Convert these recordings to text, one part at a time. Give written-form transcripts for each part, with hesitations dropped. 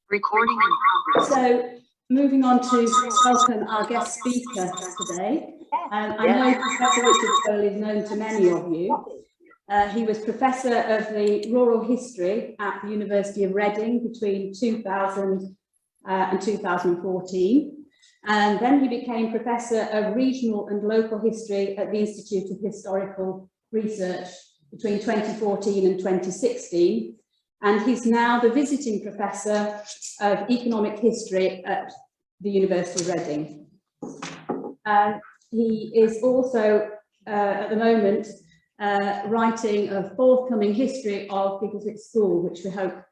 Recording in progress. So, moving on to welcome our guest speaker today. I know Professor Richard Hoyle is known to many of you. He was Professor of the Rural History at the University of Reading between 2000 and 2014. And then he became Professor of Regional and Local History at the Institute of Historical Research between 2014 and 2016. And he's now the visiting Professor of Economic History at the University of Reading. He is also, at the moment, writing a forthcoming history of Giggleswick School, which we hope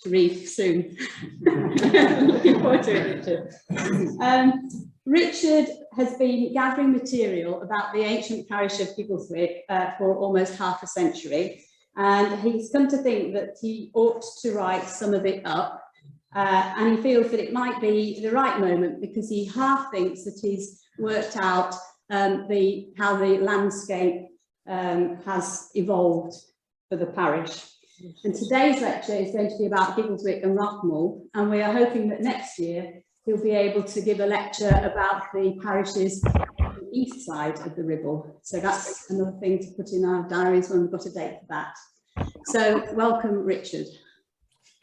to read soon. Looking forward to it, Richard. Richard has been gathering material about the ancient parish of Giggleswick for almost half a century. And he's come to think that he ought to write some of it up, and he feels that it might be the right moment because he half thinks that he's worked out how the landscape has evolved for the parish. And today's lecture is going to be about Giggleswick and Rathmell, and we are hoping that next year he'll be able to give a lecture about the parishes on the east side of the Ribble. So that's another thing to put in our diaries when we've got a date for that. So welcome, Richard.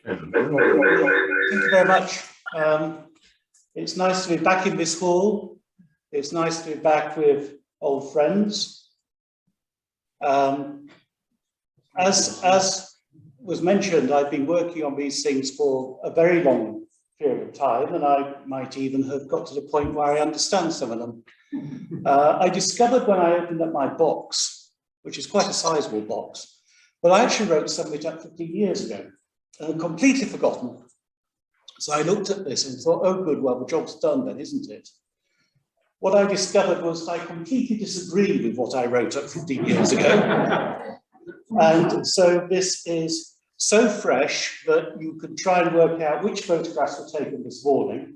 Thank you very much. It's nice to be back in this hall. It's nice to be back with old friends. As was mentioned, I've been working on these things for a very long period of time, and I might even have got to the point where I understand some of them. I discovered when I opened up my box, which is quite a sizable box, but I actually wrote some of it up 15 years ago and completely forgotten. So I looked at this and thought, oh good, well the job's done then, isn't it? What I discovered was I completely disagreed with what I wrote up 15 years ago. And so this is so fresh that you can try and work out which photographs were taken this morning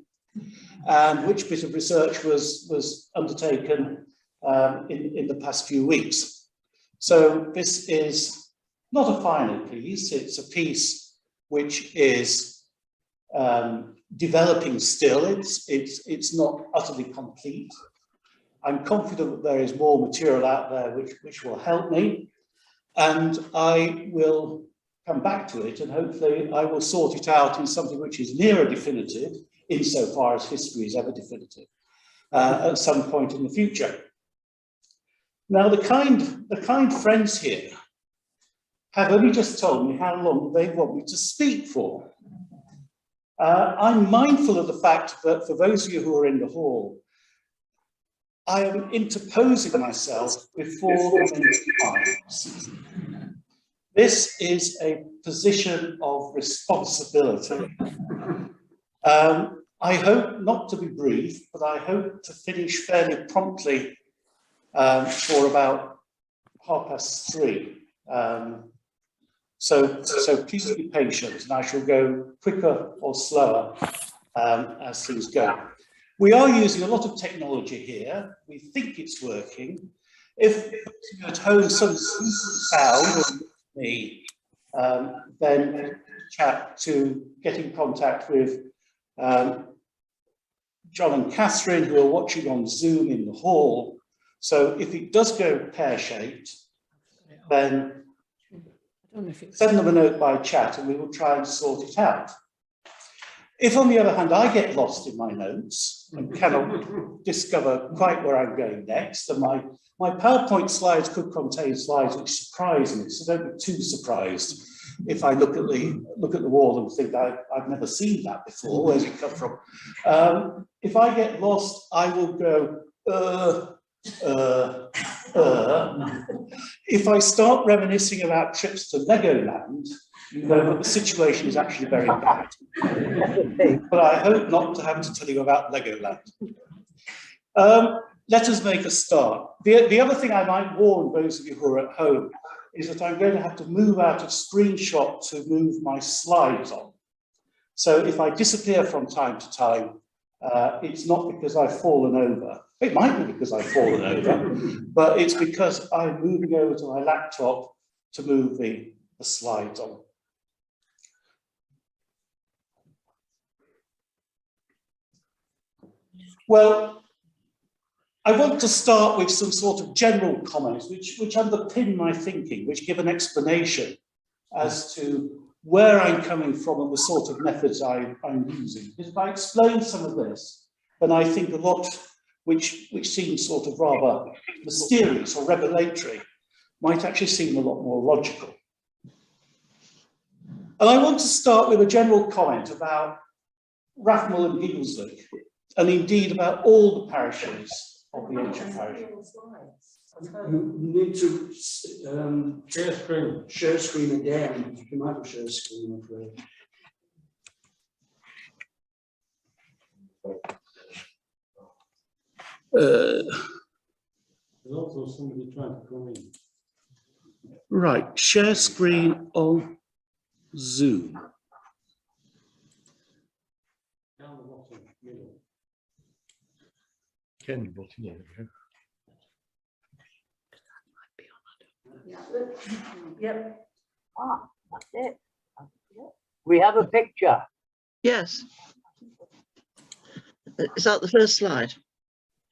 and which bit of research was undertaken in the past few weeks. So this is not a final piece, it's a piece which is developing still. It's not utterly complete. I'm confident that there is more material out there which will help me, and I will come back to it, and hopefully I will sort it out in something which is nearer definitive, insofar as history is ever definitive, at some point in the future. Now, the kind friends here have only just told me how long they want me to speak for. I'm mindful of the fact that for those of you who are in the hall, I am interposing myself before the times. This is a position of responsibility. I hope not to be brief, but I hope to finish fairly promptly for about 3:30. So please be patient, and I shall go quicker or slower as things go. We are using a lot of technology here. We think it's working. If you're at home some sound or me, then chat to get in contact with John and Catherine, who are watching on Zoom in the hall. So if it does go pear-shaped, then send them a note by chat and we will try and sort it out. If, on the other hand, I get lost in my notes and cannot discover quite where I'm going next, and my PowerPoint slides could contain slides which surprise me, so don't be too surprised if I look at the wall and think I've never seen that before, where's it come from? If I get lost, I will go, If I start reminiscing about trips to Legoland, you know that the situation is actually very bad. But I hope not to have to tell you about Legoland. Let us make a start. The other thing I might warn those of you who are at home is that I'm going to have to move out of screenshot to move my slides on. So if I disappear from time to time, it's not because I've fallen over. It might be because I've fallen over, but it's because I'm moving over to my laptop to move the slides on. Well, I want to start with some sort of general comments which underpin my thinking, which give an explanation as to where I'm coming from and the sort of methods I'm using. Because if I explain some of this, then I think a lot which seems sort of rather mysterious or revelatory might actually seem a lot more logical. And I want to start with a general comment about Rathmell and Giggleswick, and indeed about all the parishes of the ancient parish. You need to share screen again. You might have share screen, I'm afraid. There's also somebody trying to come in. Right, share screen on Zoom. Down the bottom, middle. Ken bottom, there we go. Yep. Ah, that's it. We have a picture. Yes. Is that the first slide?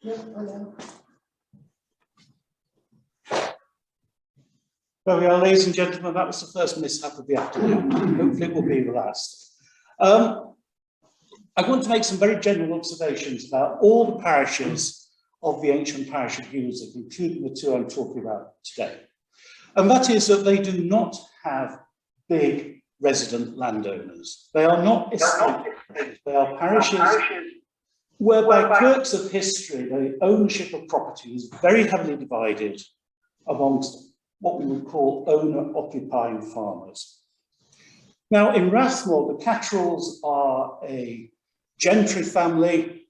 There we are, ladies and gentlemen, that was the first mishap of the afternoon. Hopefully it will be the last. I want to make some very general observations about all the parishes of the ancient parish of Giggleswick, including the two I'm talking about today. And that is that they do not have big resident landowners. They are not estates, they are parishes whereby quirks of history, the ownership of property is very heavily divided amongst what we would call owner-occupying farmers. Now, in Rathmell, the Catteralls are a gentry family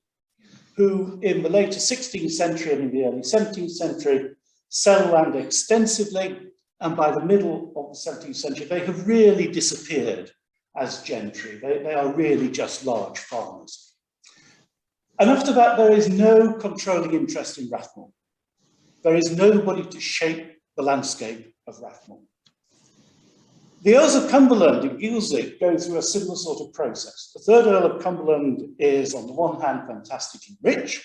who, in the later 16th century and in the early 17th century, sell land extensively, and by the middle of the 17th century, they have really disappeared as gentry. They are really just large farmers. And after that, there is no controlling interest in Rathmell. There is nobody to shape the landscape of Rathmell. The Earls of Cumberland in Giggleswick go through a similar sort of process. The third Earl of Cumberland is, on the one hand, fantastically rich.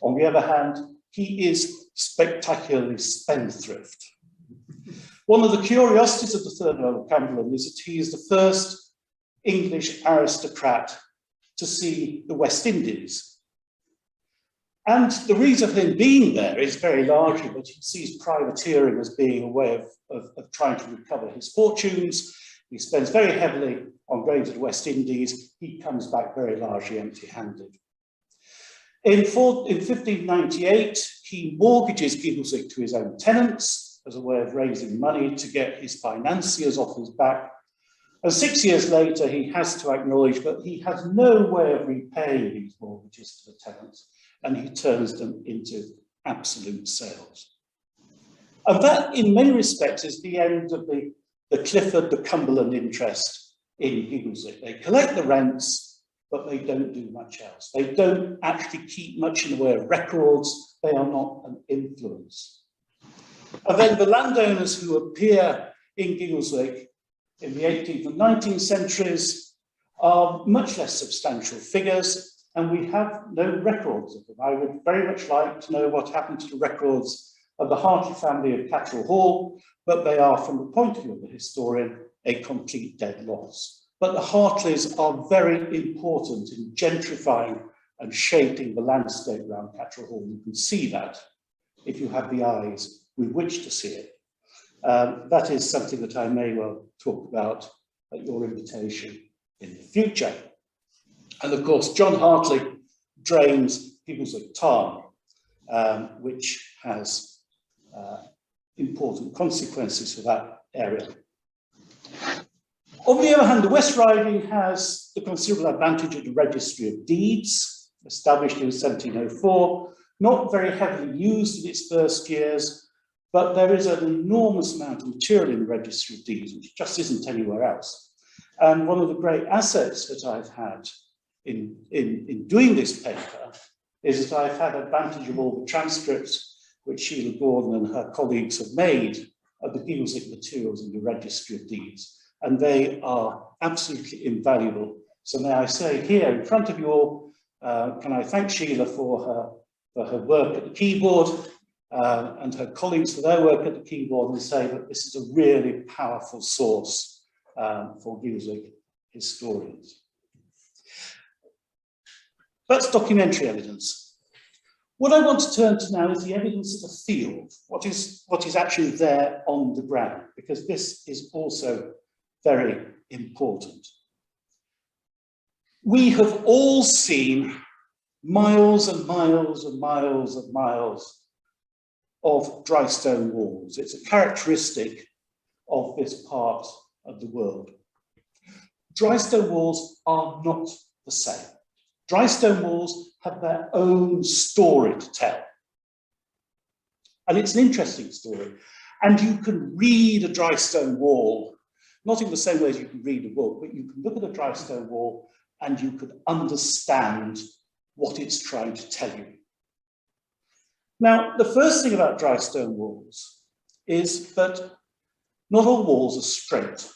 On the other hand, he is spectacularly spendthrift. One of the curiosities of the third Earl of Cumberland is that he is the first English aristocrat to see the West Indies. And the reason for him being there is very largely that he sees privateering as being a way of trying to recover his fortunes. He spends very heavily on going to the West Indies. He comes back very largely empty-handed. In 1598, he mortgages Giggleswick to his own tenants as a way of raising money to get his financiers off his back. And 6 years later, he has to acknowledge that he has no way of repaying these mortgages to the tenants, and he turns them into absolute sales. And that, in many respects, is the end of the Clifford, the Cumberland interest in Giggleswick. They collect the rents, but they don't do much else. They don't actually keep much in the way of records. They are not an influence. And then the landowners who appear in Giggleswick in the 18th and 19th centuries are much less substantial figures, and we have no records of them. I would very much like to know what happened to the records of the Hartley family of Catterall Hall, but they are, from the point of view of the historian, a complete dead loss. But the Hartleys are very important in gentrifying and shaping the landscape around Catterall Hall. You can see that if you have the eyes with which to see it. That is something that I may well talk about at your invitation in the future. And of course, John Hartley drains Giggleswick Tarn, which has important consequences for that area. On the other hand, the West Riding has the considerable advantage of the Registry of Deeds, established in 1704, not very heavily used in its first years, but there is an enormous amount of material in the Registry of Deeds, which just isn't anywhere else. And one of the great assets that I've had in doing this paper is that I've had advantage of all the transcripts which Sheila Gordon and her colleagues have made of the Giggleswick materials in the Registry of Deeds, and they are absolutely invaluable. So may I say here in front of you all Can I thank Sheila for her work at the keyboard and her colleagues for their work at the keyboard, and say that this is a really powerful source for Giggleswick historians. That's documentary evidence. What I want to turn to now is the evidence of the field, what is actually there on the ground, because this is also very important. We have all seen miles and miles and miles and miles of dry stone walls. It's a characteristic of this part of the world. Dry stone walls are not the same. Dry stone walls have their own story to tell. And it's an interesting story. And you can read a dry stone wall, not in the same way as you can read a book, but you can look at a dry stone wall and you can understand what it's trying to tell you. Now, the first thing about dry stone walls is that not all walls are straight.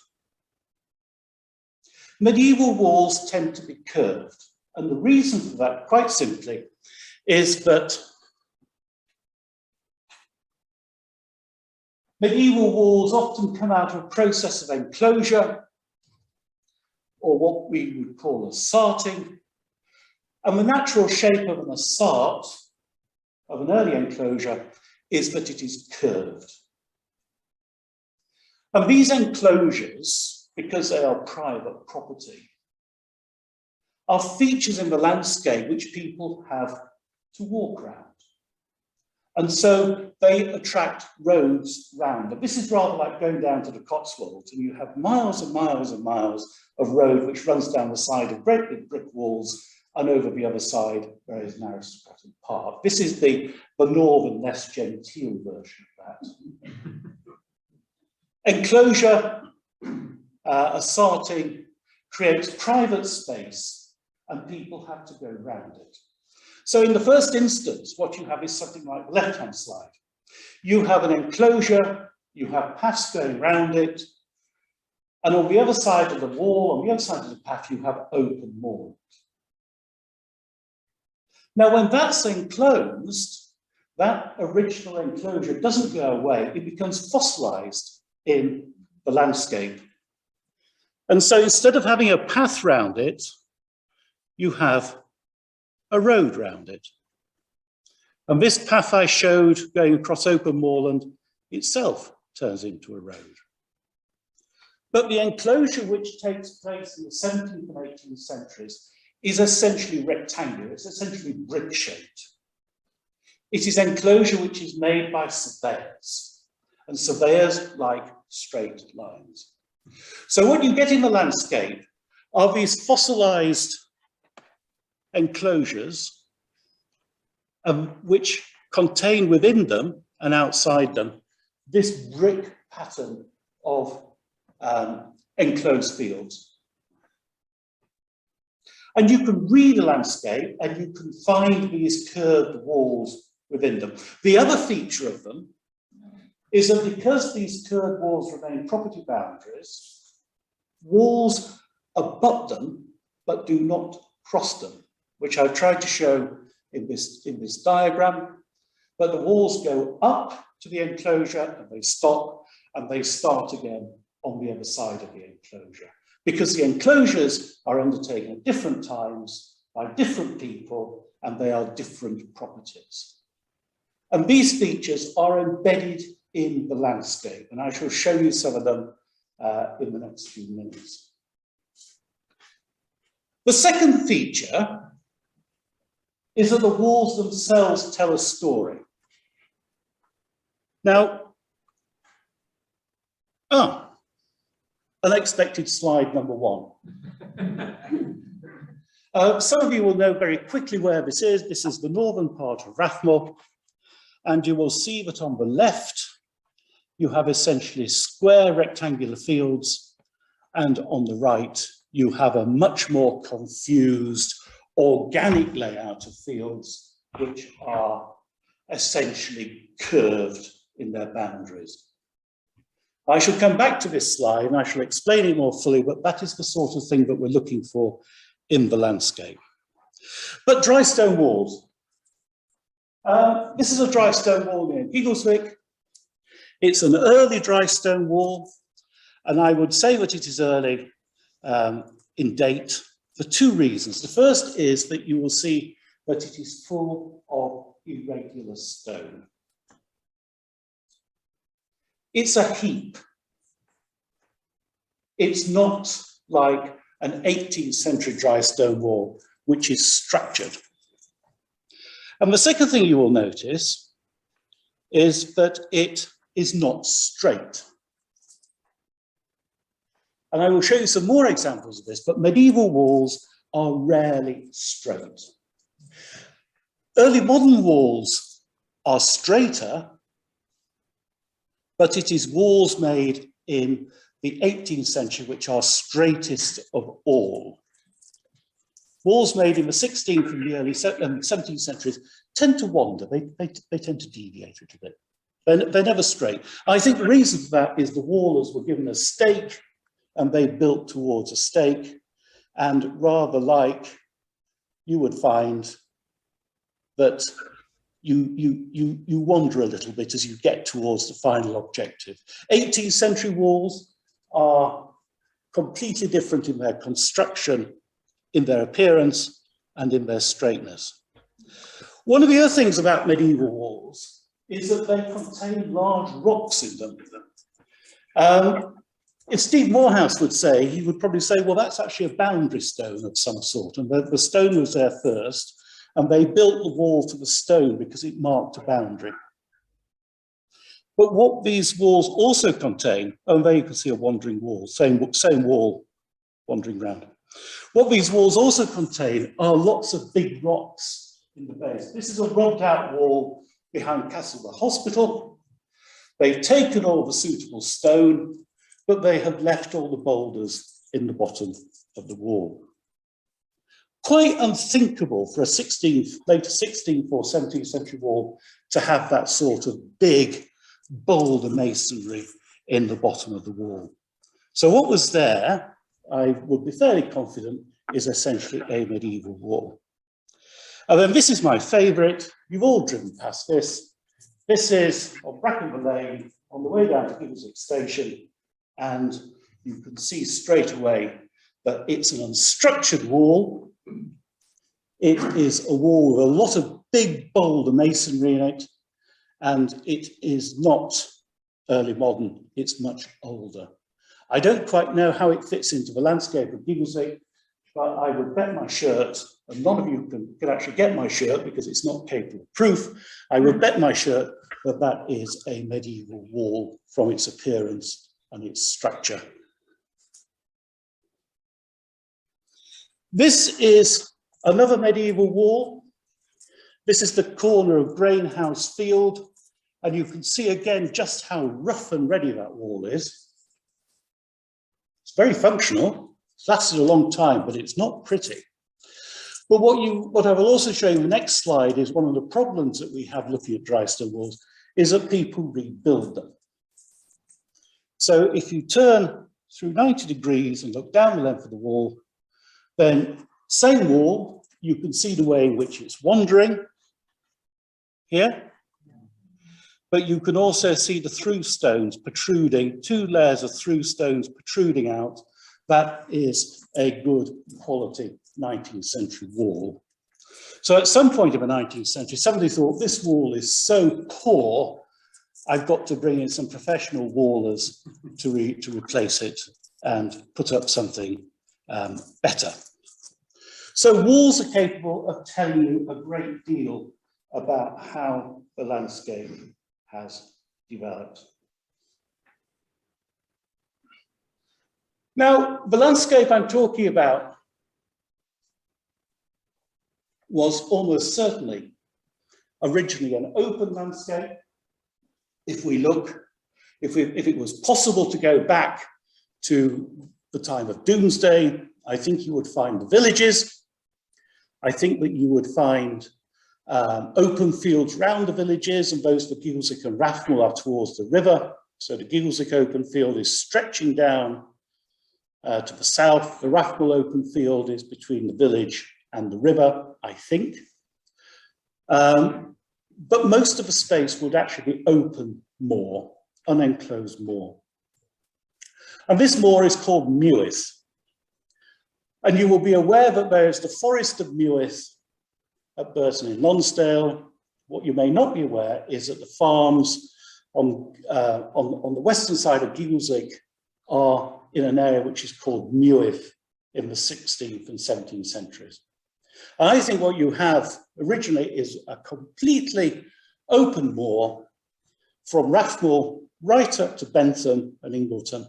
Medieval walls tend to be curved. And the reason for that, quite simply, is that medieval walls often come out of a process of enclosure, or what we would call a sarting. And the natural shape of an assart, of an early enclosure, is that it is curved. And these enclosures, because they are private property, are features in the landscape which people have to walk around. And so they attract roads round. And this is rather like going down to the Cotswolds, and you have miles and miles and miles of road which runs down the side of great big brick walls, and over the other side there is an aristocratic park. This is the northern, less genteel version of that. Enclosure, asarting, creates private space, and people have to go round it. So in the first instance, what you have is something like the left-hand slide. You have an enclosure, you have paths going round it, and on the other side of the wall, on the other side of the path, you have open moorland. Now, when that's enclosed, that original enclosure doesn't go away, it becomes fossilized in the landscape. And so instead of having a path round it, you have a road round it. And this path I showed going across open moorland itself turns into a road. But the enclosure which takes place in the 17th and 18th centuries is essentially rectangular, it's essentially brick-shaped. It is enclosure which is made by surveyors, and surveyors like straight lines. So what you get in the landscape are these fossilized enclosures which contain within them and outside them this brick pattern of enclosed fields. And you can read a landscape and you can find these curved walls within them. The other feature of them is that because these curved walls remain property boundaries, walls abut them but do not cross them, which I've tried to show in this diagram. But the walls go up to the enclosure and they stop, and they start again on the other side of the enclosure, because the enclosures are undertaken at different times by different people, and they are different properties. And these features are embedded in the landscape, and I shall show you some of them in the next few minutes. The second feature is that the walls themselves tell a story. Now, unexpected slide number one. Some of you will know very quickly where this is. This is the northern part of Rathmell, and you will see that on the left, you have essentially square rectangular fields, and on the right, you have a much more confused organic layout of fields, which are essentially curved in their boundaries. I shall come back to this slide and I shall explain it more fully, but that is the sort of thing that we're looking for in the landscape. But dry stone walls. This is a dry stone wall near Giggleswick. It's an early dry stone wall, and I would say that it is early in date for two reasons. The first is that you will see that it is full of irregular stone. It's a heap. It's not like an 18th century dry stone wall, which is structured. And the second thing you will notice is that it is not straight. And I will show you some more examples of this, but medieval walls are rarely straight. Early modern walls are straighter, but it is walls made in the 18th century which are straightest of all. Walls made in the 16th and the early 17th centuries tend to wander, they tend to deviate a little bit. They're never straight. I think the reason for that is the wallers were given a stake and they built towards a stake, and rather like you would find that you wander a little bit as you get towards the final objective. 18th century walls are completely different in their construction, in their appearance, and in their straightness. One of the other things about medieval walls is that they contain large rocks in them. If Steve Morehouse would say, he would probably say, well, that's actually a boundary stone of some sort, and the stone was there first, and they built the wall to the stone because it marked a boundary. But what these walls also contain, and there you can see a wandering wall, same wall wandering round. What these walls also contain are lots of big rocks in the base. This is a rubbed out wall behind Castlebar Hospital. They've taken all the suitable stone, but they have left all the boulders in the bottom of the wall. Quite unthinkable for a later 16th or 17th century wall to have that sort of big boulder masonry in the bottom of the wall. So what was there, I would be fairly confident, is essentially a medieval wall. And then this is my favourite. You've all driven past this. This is on Brackenbury Lane on the way down to Giggleswick Station, and you can see straight away that it's an unstructured wall. It is a wall with a lot of big boulder masonry in it, and it is not early modern, it's much older. I don't quite know how it fits into the landscape of Giggleswick, but I would bet my shirt, and none of you can actually get my shirt because it's not capable of proof, I would bet my shirt that that is a medieval wall from its appearance and its structure. This is another medieval wall. This is the corner of Grain House Field, and you can see again just how rough and ready that wall is. It's very functional, it's lasted a long time, but it's not pretty. But what I will also show you in the next slide is one of the problems that we have looking at dry stone walls is that people rebuild them. So if you turn through 90 degrees and look down the length of the wall, then same wall, you can see the way in which it's wandering here, but you can also see the through stones protruding, 2 layers of through stones protruding out. That is a good quality 19th century wall. So at some point in the 19th century, somebody thought this wall is so poor, I've got to bring in some professional wallers to replace it and put up something better. So walls are capable of telling you a great deal about how the landscape has developed. Now, the landscape I'm talking about was almost certainly originally an open landscape. If we look, if it was possible to go back to the time of Doomsday, I think you would find the villages. I think that you would find open fields round the villages, and those for Giggleswick and Rathmell are towards the river. So the Giggleswick open field is stretching down to the south. The Rathmell open field is between the village and the river. I think. But most of the space would actually be open moor, unenclosed moor. And this moor is called Mewith. And you will be aware that there is the Forest of Mewith at Burton in Lonsdale. What you may not be aware is that the farms on the western side of Giggleswick are in an area which is called Mewith in the 16th and 17th centuries. And I think what you have originally is a completely open moor from Rathmell right up to Bentham and Ingleton,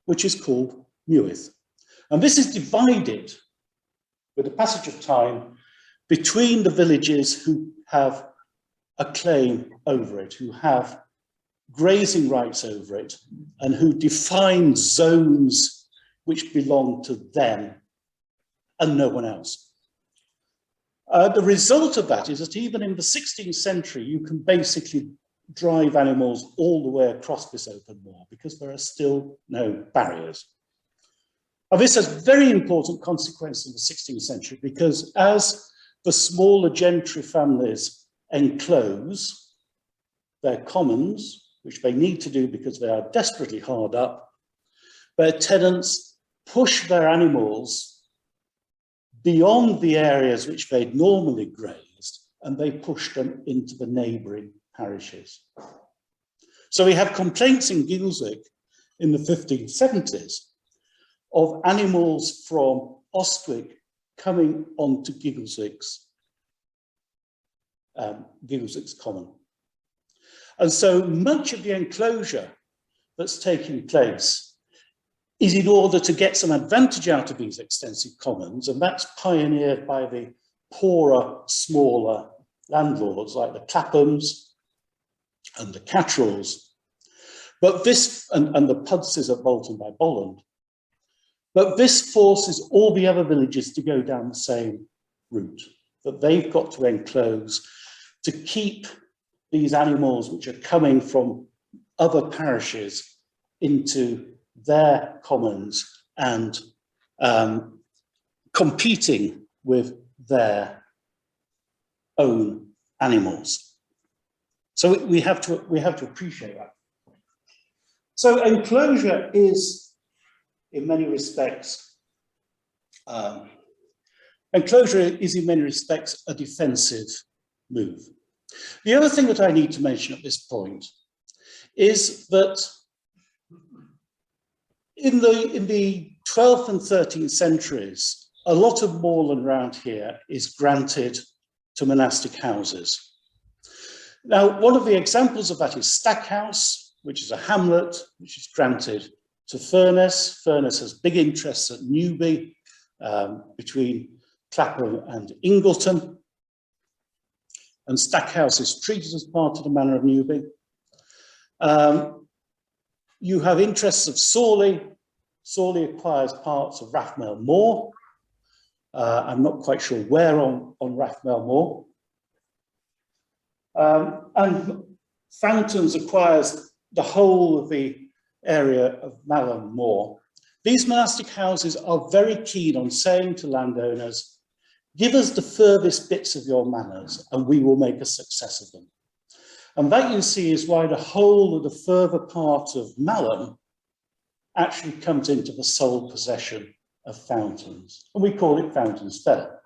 which is called Mewith. And this is divided with the passage of time between the villages who have a claim over it, who have grazing rights over it, and who define zones which belong to them and no one else. The result of that is that even in the 16th century, you can basically drive animals all the way across this open moor because there are still no barriers. Now, this has very important consequences in the 16th century because as the smaller gentry families enclose their commons, which they need to do because they are desperately hard up, their tenants push their animals beyond the areas which they'd normally grazed, and they push them into the neighbouring parishes. So we have complaints in Giggleswick in the 1570s of animals from Ostwick coming onto Giggleswick's common. And so much of the enclosure that's taking place is in order to get some advantage out of these extensive commons, and that's pioneered by the poorer, smaller landlords like the Claphams and the Cattralls, but this, and the Pudses at Bolton by Bolland. But this forces all the other villages to go down the same route, that they've got to enclose to keep these animals which are coming from other parishes into their commons and competing with their own animals. So we have to appreciate that. So enclosure is, in many respects, a defensive move. The other thing that I need to mention at this point is that in the 12th and 13th centuries, a lot of moorland around here is granted to monastic houses. Now, one of the examples of that is Stackhouse, which is a hamlet, which is granted to Furness. Furness has big interests at Newby, between Clapham and Ingleton. And Stackhouse is treated as part of the manor of Newby. You have interests of Sawley. Sawley acquires parts of Rathmell Moor. I'm not quite sure where on Rathmell Moor. And Fountains acquires the whole of the area of Malham Moor. These monastic houses are very keen on saying to landowners, give us the furthest bits of your manors and we will make a success of them. And that, you see, is why the whole of the further part of Malham actually comes into the sole possession of Fountains. And we call it Fountains Fell.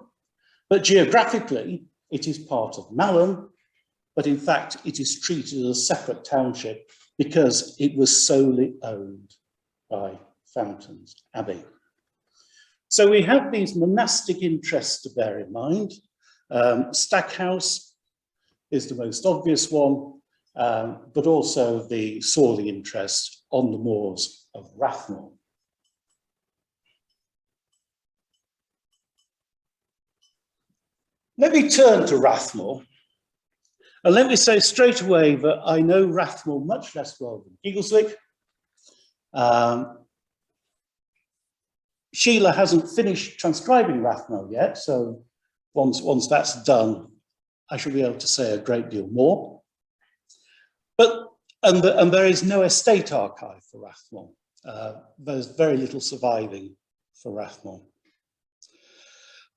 But geographically, it is part of Malham, but in fact, it is treated as a separate township because it was solely owned by Fountains Abbey. So we have these monastic interests to bear in mind. Stackhouse is the most obvious one, but also the Sawley interest on the moors of Rathmell. Let me turn to Rathmell, and let me say straight away that I know Rathmell much less well than Giggleswick. Sheila hasn't finished transcribing Rathmell yet, so once that's done, I shall be able to say a great deal more. And there is no estate archive for Rathmell. There's very little surviving for Rathmell.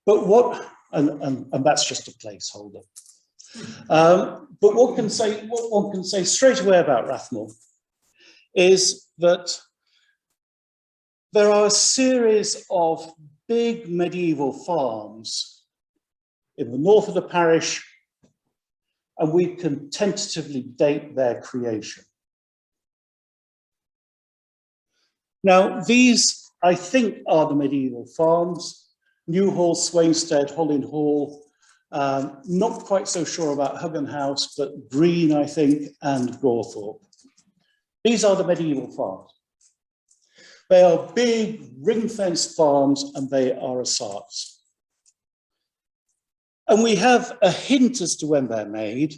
But what and that's just a placeholder. But what one can say straight away about Rathmell is that there are a series of big medieval farms in the north of the parish, and we can tentatively date their creation. Now, these, I think, are the medieval farms: Newhall, Swainstead, Hollin Hall. Not quite so sure about Huggan House, but Green, I think, and Gawthorpe. These are the medieval farms. They are big, ring-fenced farms, and they are ersatz. And we have a hint as to when they're made,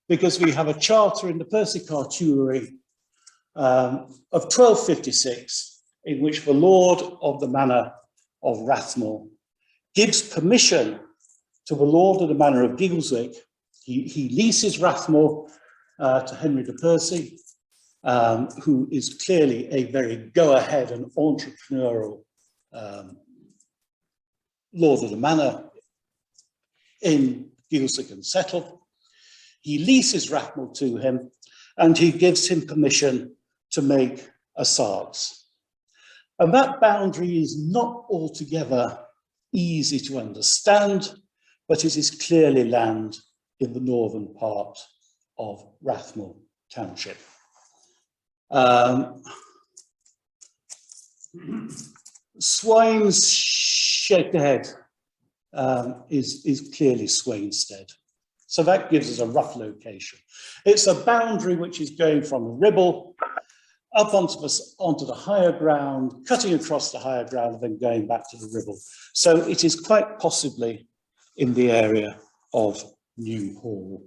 because we have a charter in the Percy Cartulary of 1256, in which the Lord of the Manor of Rathmell gives permission to the Lord of the Manor of Giggleswick. He leases Rathmell to Henry de Percy, who is clearly a very go-ahead and entrepreneurial Lord of the Manor in Giggleswick and Settle. He leases Rathmell to him, and he gives him permission to make ersatz. And that boundary is not altogether easy to understand, but it is clearly land in the northern part of Rathmell Township. Swine's shaped head is clearly Swainstead. So that gives us a rough location. It's a boundary which is going from the Ribble up onto the higher ground, cutting across the higher ground, and then going back to the Ribble. So it is quite possibly in the area of Newhall,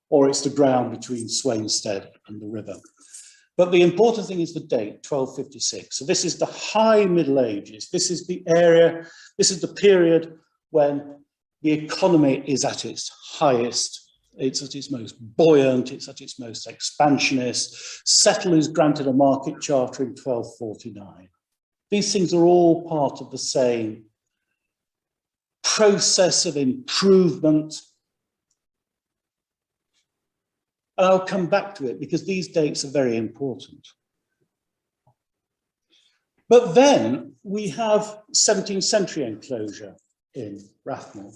or it's the ground between Swainstead and the river. But the important thing is the date, 1256. So this is the high Middle Ages. This is the area, this is the period when the economy is at its highest. It's at its most buoyant, it's at its most expansionist. Settle is granted a market charter in 1249. These things are all part of the same process of improvement. And I'll come back to it because these dates are very important. But then we have 17th century enclosure in Rathmell.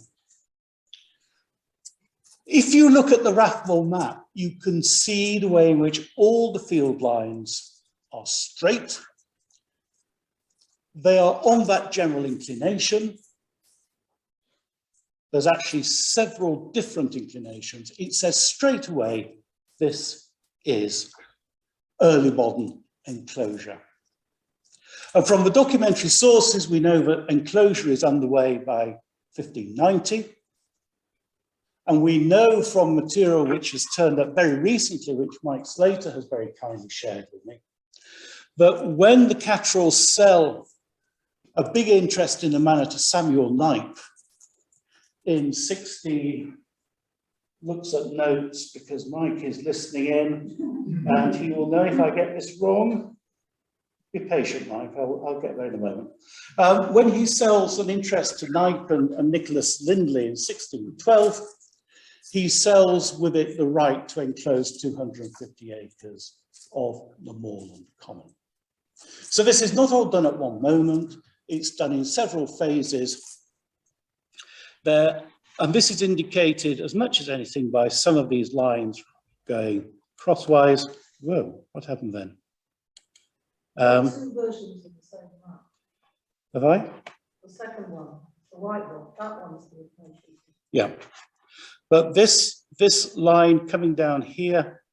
If you look at the Rathmell map, you can see the way in which all the field lines are straight. They are on that general inclination. There's actually several different inclinations. It says straight away, this is early modern enclosure. And from the documentary sources, we know that enclosure is underway by 1590. And we know from material which has turned up very recently, which Mike Slater has very kindly shared with me, that when the Catteralls sell a big interest in the manor to Samuel Knipe in 16, looks at notes because Mike is listening in and he will know if I get this wrong. Be patient, Mike, I'll get there in a moment. When he sells an interest to Knipe and Nicholas Lindley in 1612, he sells with it the right to enclose 250 acres of the moorland common. So this is not all done at one moment, it's done in several phases there, and this is indicated as much as anything by some of these lines going crosswise. Whoa, what happened then? Two versions of the same map. Have I? The second one, the white one, that one's the enclosure. Yeah. But this line coming down here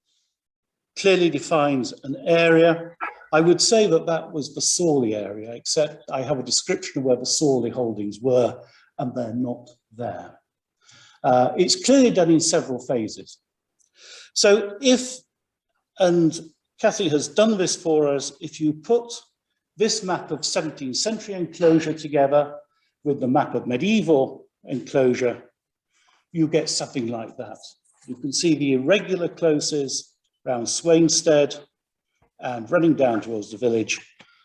clearly defines an area. I would say that that was the Sawley area, except I have a description of where the Sawley holdings were, and they're not there. It's clearly done in several phases. So if, and Kathy has done this for us, if you put this map of 17th century enclosure together with the map of medieval enclosure, you get something like that. You can see the irregular closes around Swainstead and running down towards the village.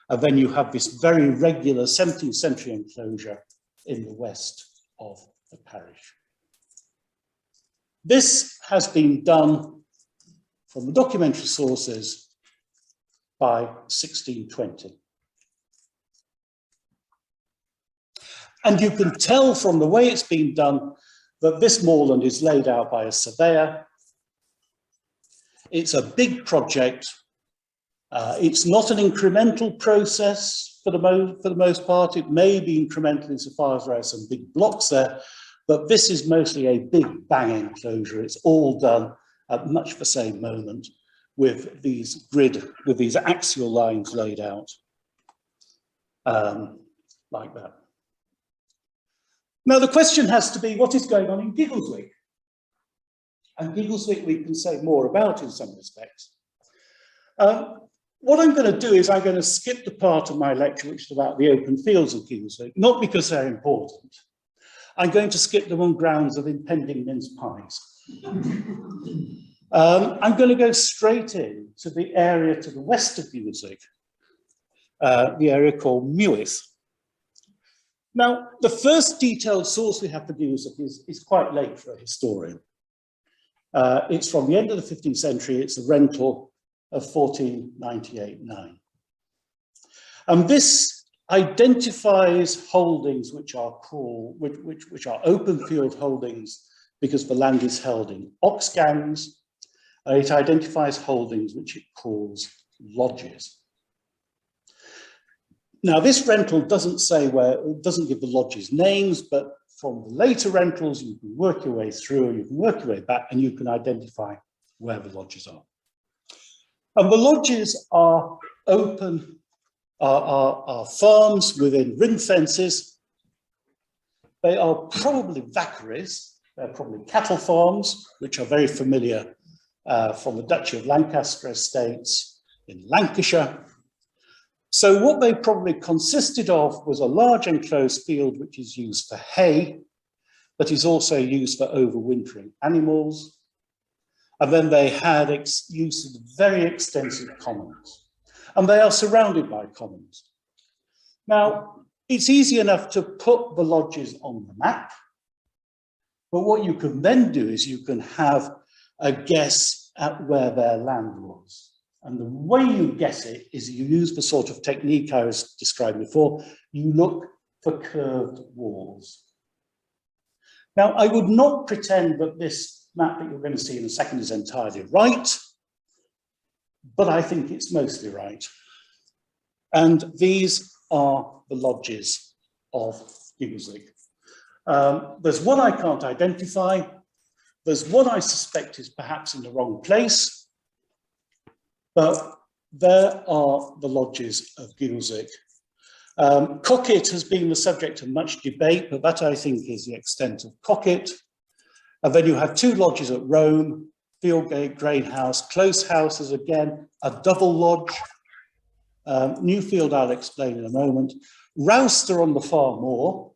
And then you have this very regular 17th century enclosure in the west of the parish. This has been done from the documentary sources by 1620. And you can tell from the way it's been done that this moorland is laid out by a surveyor. It's a big project. It's not an incremental process for the most part. It may be incremental insofar as there are some big blocks there, but this is mostly a big bang enclosure. It's all done at much the same moment with these axial lines laid out like that. Now the question has to be, what is going on in Giggleswick? And Giggleswick we can say more about in some respects. What I'm going to do is I'm going to skip the part of my lecture which is about the open fields of Giggleswick, not because they're important. I'm going to skip them on grounds of impending mince pies. I'm going to go straight in to the area to the west of Giggleswick, the area called Mewith. Now, the first detailed source we have for Giggleswick is quite late for a historian. It's from the end of the 15th century. It's a rental of 1498-9. And this identifies holdings which are which are open field holdings because the land is held in ox gangs. It identifies holdings which it calls lodges. Now, this rental doesn't say where, it doesn't give the lodges names, but from the later rentals, you can work your way through, you can work your way back, and you can identify where the lodges are. And the lodges are open, are farms within ring fences. They are probably vaccaries, they're probably cattle farms, which are very familiar from the Duchy of Lancaster estates in Lancashire. So what they probably consisted of was a large enclosed field which is used for hay, but is also used for overwintering animals. And then they had use of very extensive commons. And they are surrounded by commons. Now, it's easy enough to put the lodges on the map, but what you can then do is you can have a guess at where their land was. And the way you guess it is you use the sort of technique I was describing before. You look for curved walls. Now, I would not pretend that this map that you're going to see in a second is entirely right, but I think it's mostly right. And these are the lodges of Giggleswick. There's one I can't identify. There's one I suspect is perhaps in the wrong place. But there are the lodges of Giggleswick. Cocket has been the subject of much debate, but that I think is the extent of Cocket. And then you have two lodges at Rome, Fieldgate, Grain House, Close House is again a double lodge. Newfield I'll explain in a moment. Rowster on the far moor.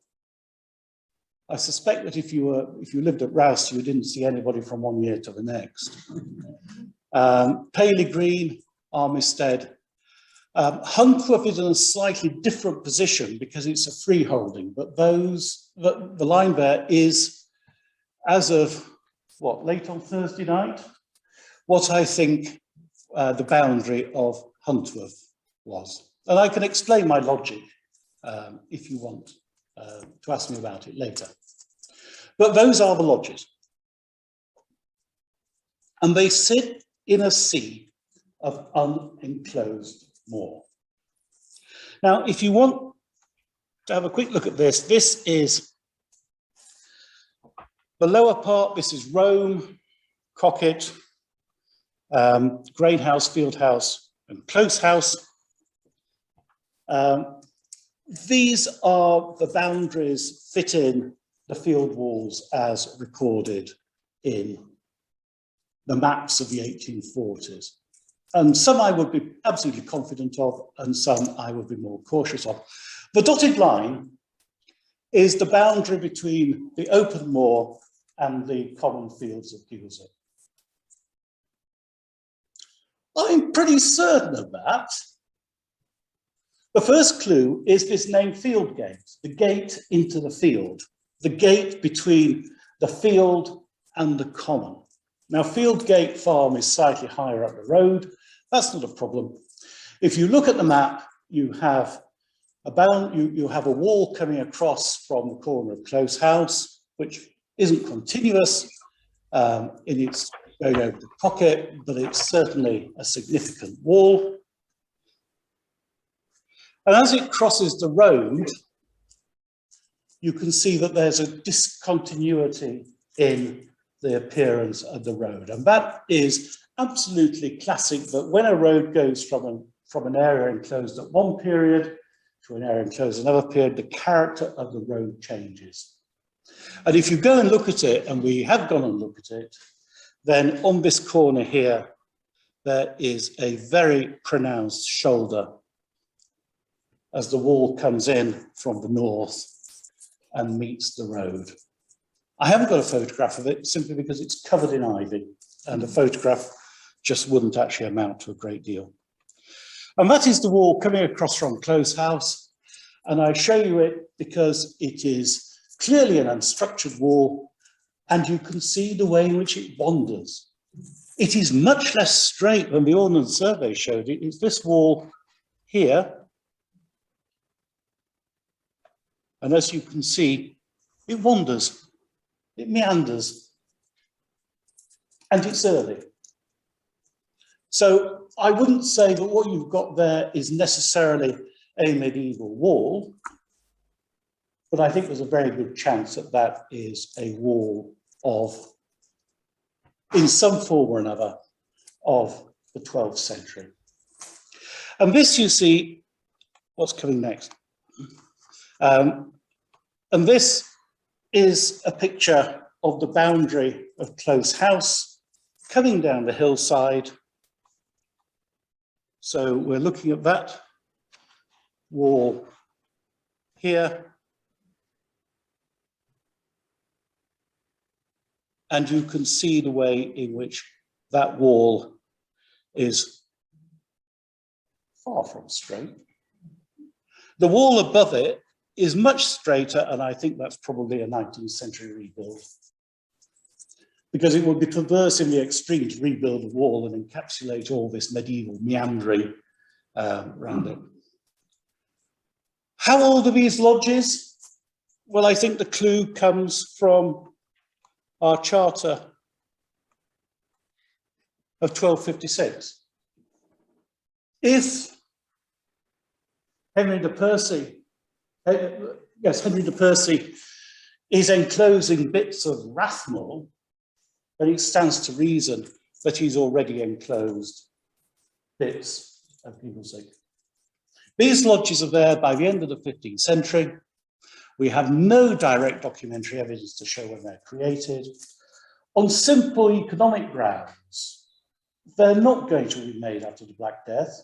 I suspect that if you lived at Rowster, you didn't see anybody from one year to the next. Paley Green, Armistead. Huntworth is in a slightly different position because it's a freeholding, but the line there is, as of what, late on Thursday night, what I think the boundary of Huntworth was. And I can explain my logic if you want to ask me about it later. But those are the lodges. And they sit in a sea of unenclosed moor. Now, if you want to have a quick look at this, this is the lower part. This is Rome, Cocket, Grain House, Field House, and Close House. These are the boundaries fit in the field walls as recorded in the maps of the 1840s. And some I would be absolutely confident of, and some I would be more cautious of. The dotted line is the boundary between the open moor and the common fields of Giggleswick. I'm pretty certain of that. The first clue is this name Fieldgate, the gate into the field. the gate between the field and the common. Now, Field Gate Farm is slightly higher up the road. That's not a problem. If you look at the map, you have you have a wall coming across from the corner of Close House, which isn't continuous in its going over the pocket, but it's certainly a significant wall. And as it crosses the road, you can see that there's a discontinuity in the appearance of the road. And that is absolutely classic, that when a road goes from an area enclosed at one period to an area enclosed another period, the character of the road changes. And if you go and look at it, and we have gone and looked at it, then on this corner here, there is a very pronounced shoulder as the wall comes in from the north and meets the road. I haven't got a photograph of it simply because it's covered in ivy, and a photograph just wouldn't actually amount to a great deal. And that is the wall coming across from Close House. And I show you it because it is clearly an unstructured wall, and you can see the way in which it wanders. It is much less straight than the Ordnance Survey showed it. It's this wall here. And as you can see, it wanders, it meanders, and it's early. So I wouldn't say that what you've got there is necessarily a medieval wall, but I think there's a very good chance that that is a wall of, in some form or another, of the 12th century. And this, you see, what's coming next. And this is a picture of the boundary of Close House coming down the hillside. So we're looking at that wall here. And you can see the way in which that wall is far from straight. The wall above it is much straighter, and I think that's probably a 19th century rebuild, because it would be perverse in the extreme to rebuild a wall and encapsulate all this medieval meandering around it. How old are these lodges? Well, I think the clue comes from our charter of 1256. If Henry de Percy is enclosing bits of Rathmell, then it stands to reason that he's already enclosed bits of Giggleswick. These lodges are there by the end of the 15th century. We have no direct documentary evidence to show when they're created. On simple economic grounds, they're not going to be made after the Black Death.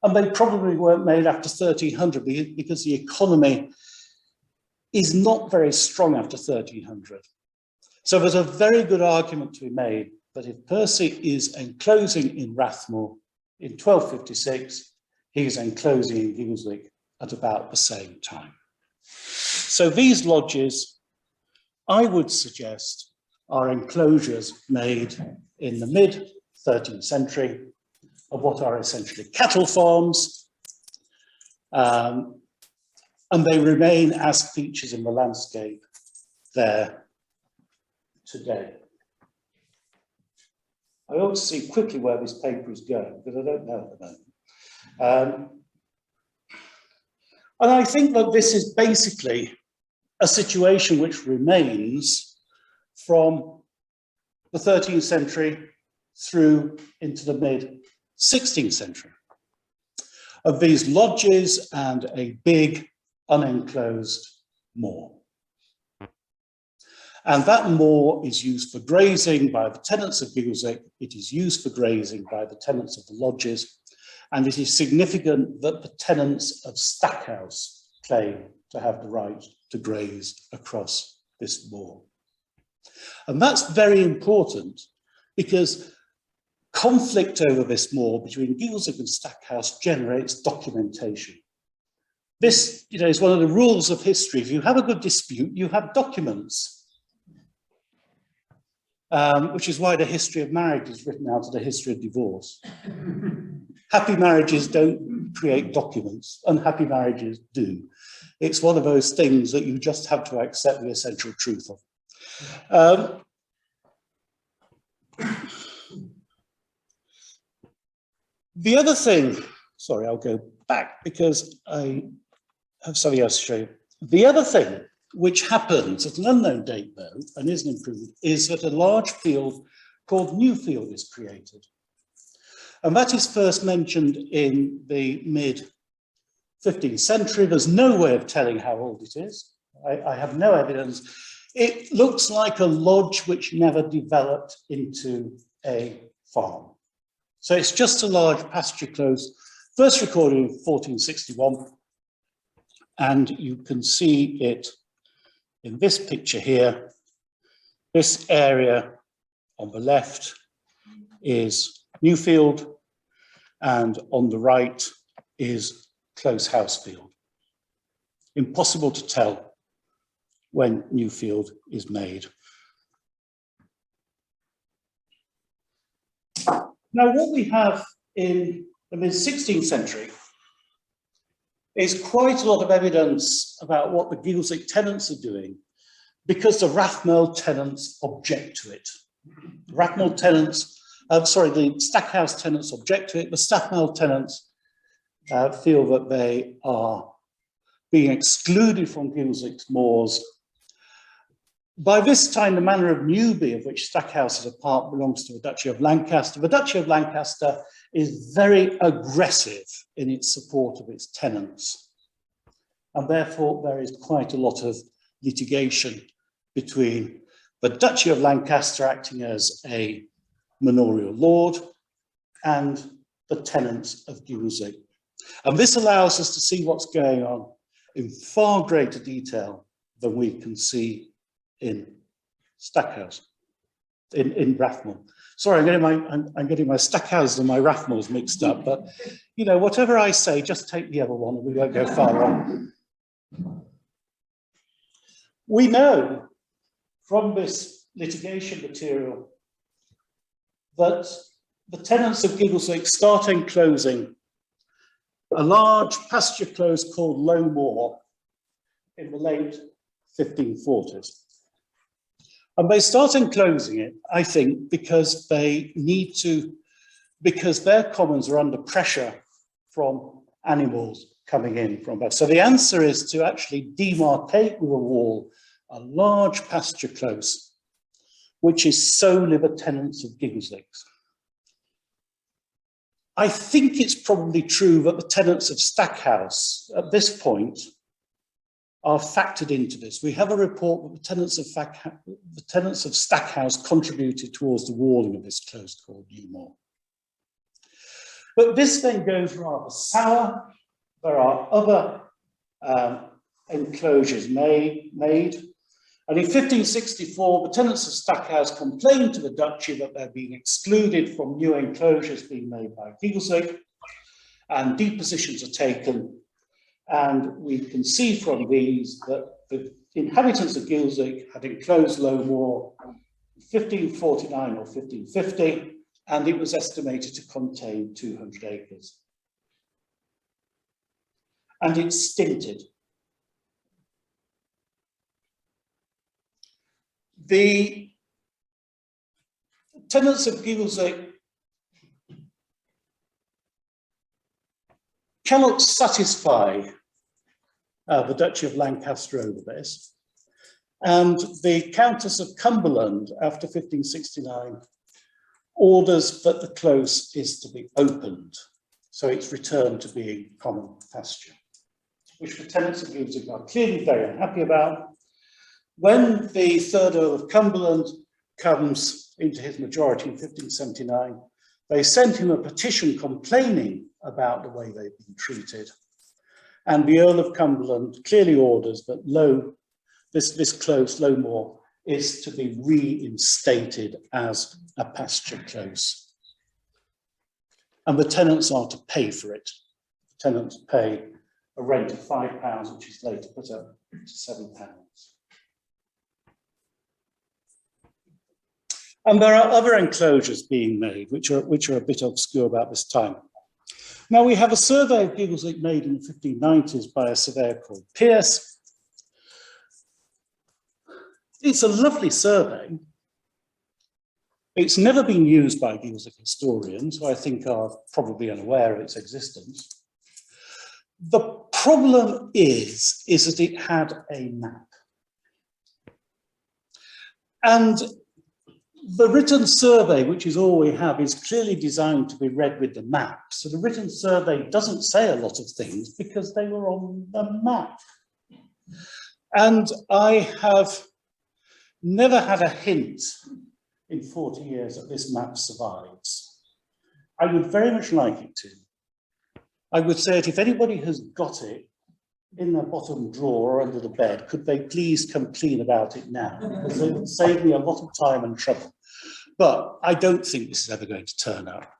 And they probably weren't made after 1300 because the economy is not very strong after 1300. So there's a very good argument to be made that if Percy is enclosing in Rathmell in 1256, he's enclosing in Giggleswick at about the same time. So these lodges, I would suggest, are enclosures made in the mid-13th century of what are essentially cattle farms, and they remain as features in the landscape there today. I ought to see quickly where this paper is going, because I don't know at the moment. And I think that this is basically a situation which remains from the 13th century through into the mid-16th century, of these lodges and a big unenclosed moor. And that moor is used for grazing by the tenants of Giggleswick. It is used for grazing by the tenants of the lodges. And it is significant that the tenants of Stackhouse claim to have the right to graze across this moor. And that's very important because conflict over this moor between Giggleswick and Stackhouse generates documentation. This, is one of the rules of history. If you have a good dispute, you have documents, which is why the history of marriage is written out of the history of divorce. Happy marriages don't create documents, unhappy marriages do. It's one of those things that you just have to accept the essential truth of. The other thing, sorry, I'll go back because I have something else to show you. The other thing which happens at an unknown date though, and isn't improved, is that a large field called Newfield is created. And that is first mentioned in the mid-15th century. There's no way of telling how old it is. I have no evidence. It looks like a lodge which never developed into a farm. So it's just a large pasture close, first recorded in 1461. And you can see it in this picture here. This area on the left is Newfield, and on the right is Close Housefield. Impossible to tell when Newfield is made. Now, what we have in the mid-16th century is quite a lot of evidence about what the Giggleswick tenants are doing because the Rathmell tenants object to it. The Rathmell tenants, the Stackhouse tenants object to it. The Rathmell tenants feel that they are being excluded from Giggleswick's moors. By this time, the manor of Newby, of which Stackhouse is a part, belongs to the Duchy of Lancaster. The Duchy of Lancaster is very aggressive in its support of its tenants. And therefore, there is quite a lot of litigation between the Duchy of Lancaster acting as a manorial lord and the tenants of Giggleswick. And this allows us to see what's going on in far greater detail than we can see in Stackhouse, in Rathmell. Sorry, I'm getting my Stackhouses and my Rathmells mixed up, but whatever I say, just take the other one and we won't go far wrong. We know from this litigation material that the tenants of Giggleswick start enclosing a large pasture close called Low Moor in the late 1540s. And they start enclosing it, I think, because they need to, because their commons are under pressure from animals coming in from that. So the answer is to actually demarcate with a wall a large pasture close, which is solely the tenants of Giggleswick's. I think it's probably true that the tenants of Stackhouse at this point are factored into this. We have a report that the tenants of Stackhouse contributed towards the walling of this close called Newmoor. But this then goes rather sour. There are other enclosures made. And in 1564, the tenants of Stackhouse complained to the duchy that they're being excluded from new enclosures being made by Giggleswick, and depositions are taken. And we can see from these that the inhabitants of Giggleswick had enclosed Low Moor in 1549 or 1550, and it was estimated to contain 200 acres. And it's stinted. The tenants of Giggleswick cannot satisfy the Duchy of Lancaster over this. And the Countess of Cumberland, after 1569, orders that the close is to be opened. So it's returned to being common pasture, which the tenants of Giggleswick are clearly very unhappy about. When the third Earl of Cumberland comes into his majority in 1579, they sent him a petition complaining about the way they've been treated. And the Earl of Cumberland clearly orders that this close, Low Moor, is to be reinstated as a pasture close. And the tenants are to pay for it. The tenants pay a rent of £5, which is later put up to £7. And there are other enclosures being made, which are a bit obscure about this time. Now, we have a survey of Giggleswick made in the 1590s by a surveyor called Pierce. It's a lovely survey. It's never been used by Giggleswick historians, who I think are probably unaware of its existence. The problem is that it had a map. And the written survey, which is all we have, is clearly designed to be read with the map. So the written survey doesn't say a lot of things because they were on the map. And I have never had a hint in 40 years that this map survives. I would very much like it to. I would say that if anybody has got it in the bottom drawer or under the bed, could they please come clean about it now? Because it would save me a lot of time and trouble. But I don't think this is ever going to turn up.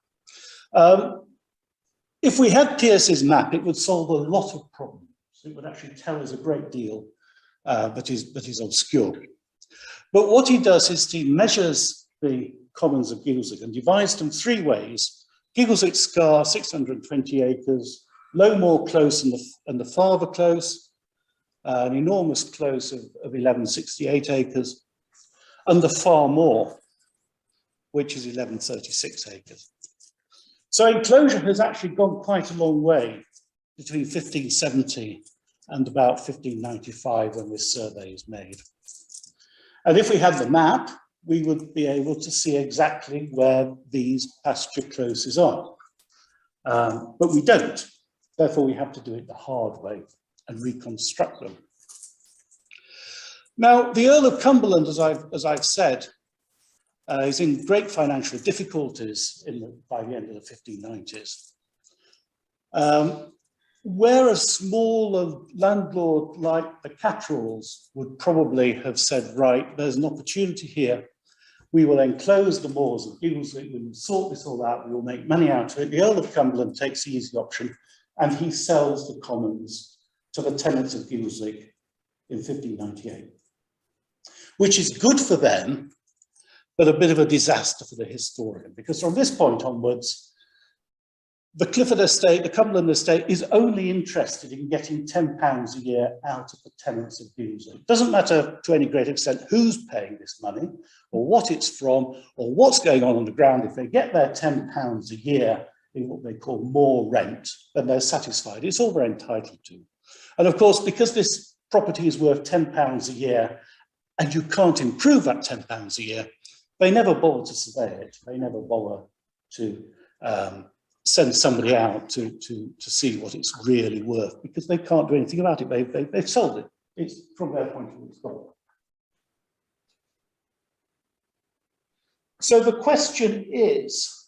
If we had Pierce's map, it would solve a lot of problems. It would actually tell us a great deal that is obscure. But what he does is he measures the commons of Giggleswick and divides them three ways. Giggleswick Scar, 620 acres, Lowmore Close and the Father Close, an enormous close of 1168 acres, and the Far Moor, which is 1136 acres. So Enclosure has actually gone quite a long way between 1570 and about 1595 when this survey is made. And if we had the map, we would be able to see exactly where these pasture closes are. But we don't. Therefore, we have to do it the hard way and reconstruct them. Now, the Earl of Cumberland, as I've said, is in great financial difficulties by the end of the 1590s. Where a smaller landlord like the Catteralls would probably have said, right, there's an opportunity here. We will enclose the moors of Giggleswick, we will sort this all out, we will make money out of it. The Earl of Cumberland takes the easy option and he sells the commons to the tenants of Giggleswick in 1598, which is good for them, but a bit of a disaster for the historian, because from this point onwards, the Clifford estate, the Cumberland estate, is only interested in getting £10 a year out of the tenants of Giggleswick. It doesn't matter to any great extent who's paying this money, or what it's from, or what's going on the ground. If they get their £10 a year in what they call moor rent, then they're satisfied. It's all they're entitled to. And of course, because this property is worth £10 a year, and you can't improve that £10 a year, they never bother to survey it. They never bother to send somebody out to see what it's really worth, because they can't do anything about it. They've sold it. It's from their point of view, it's gone. So the question is,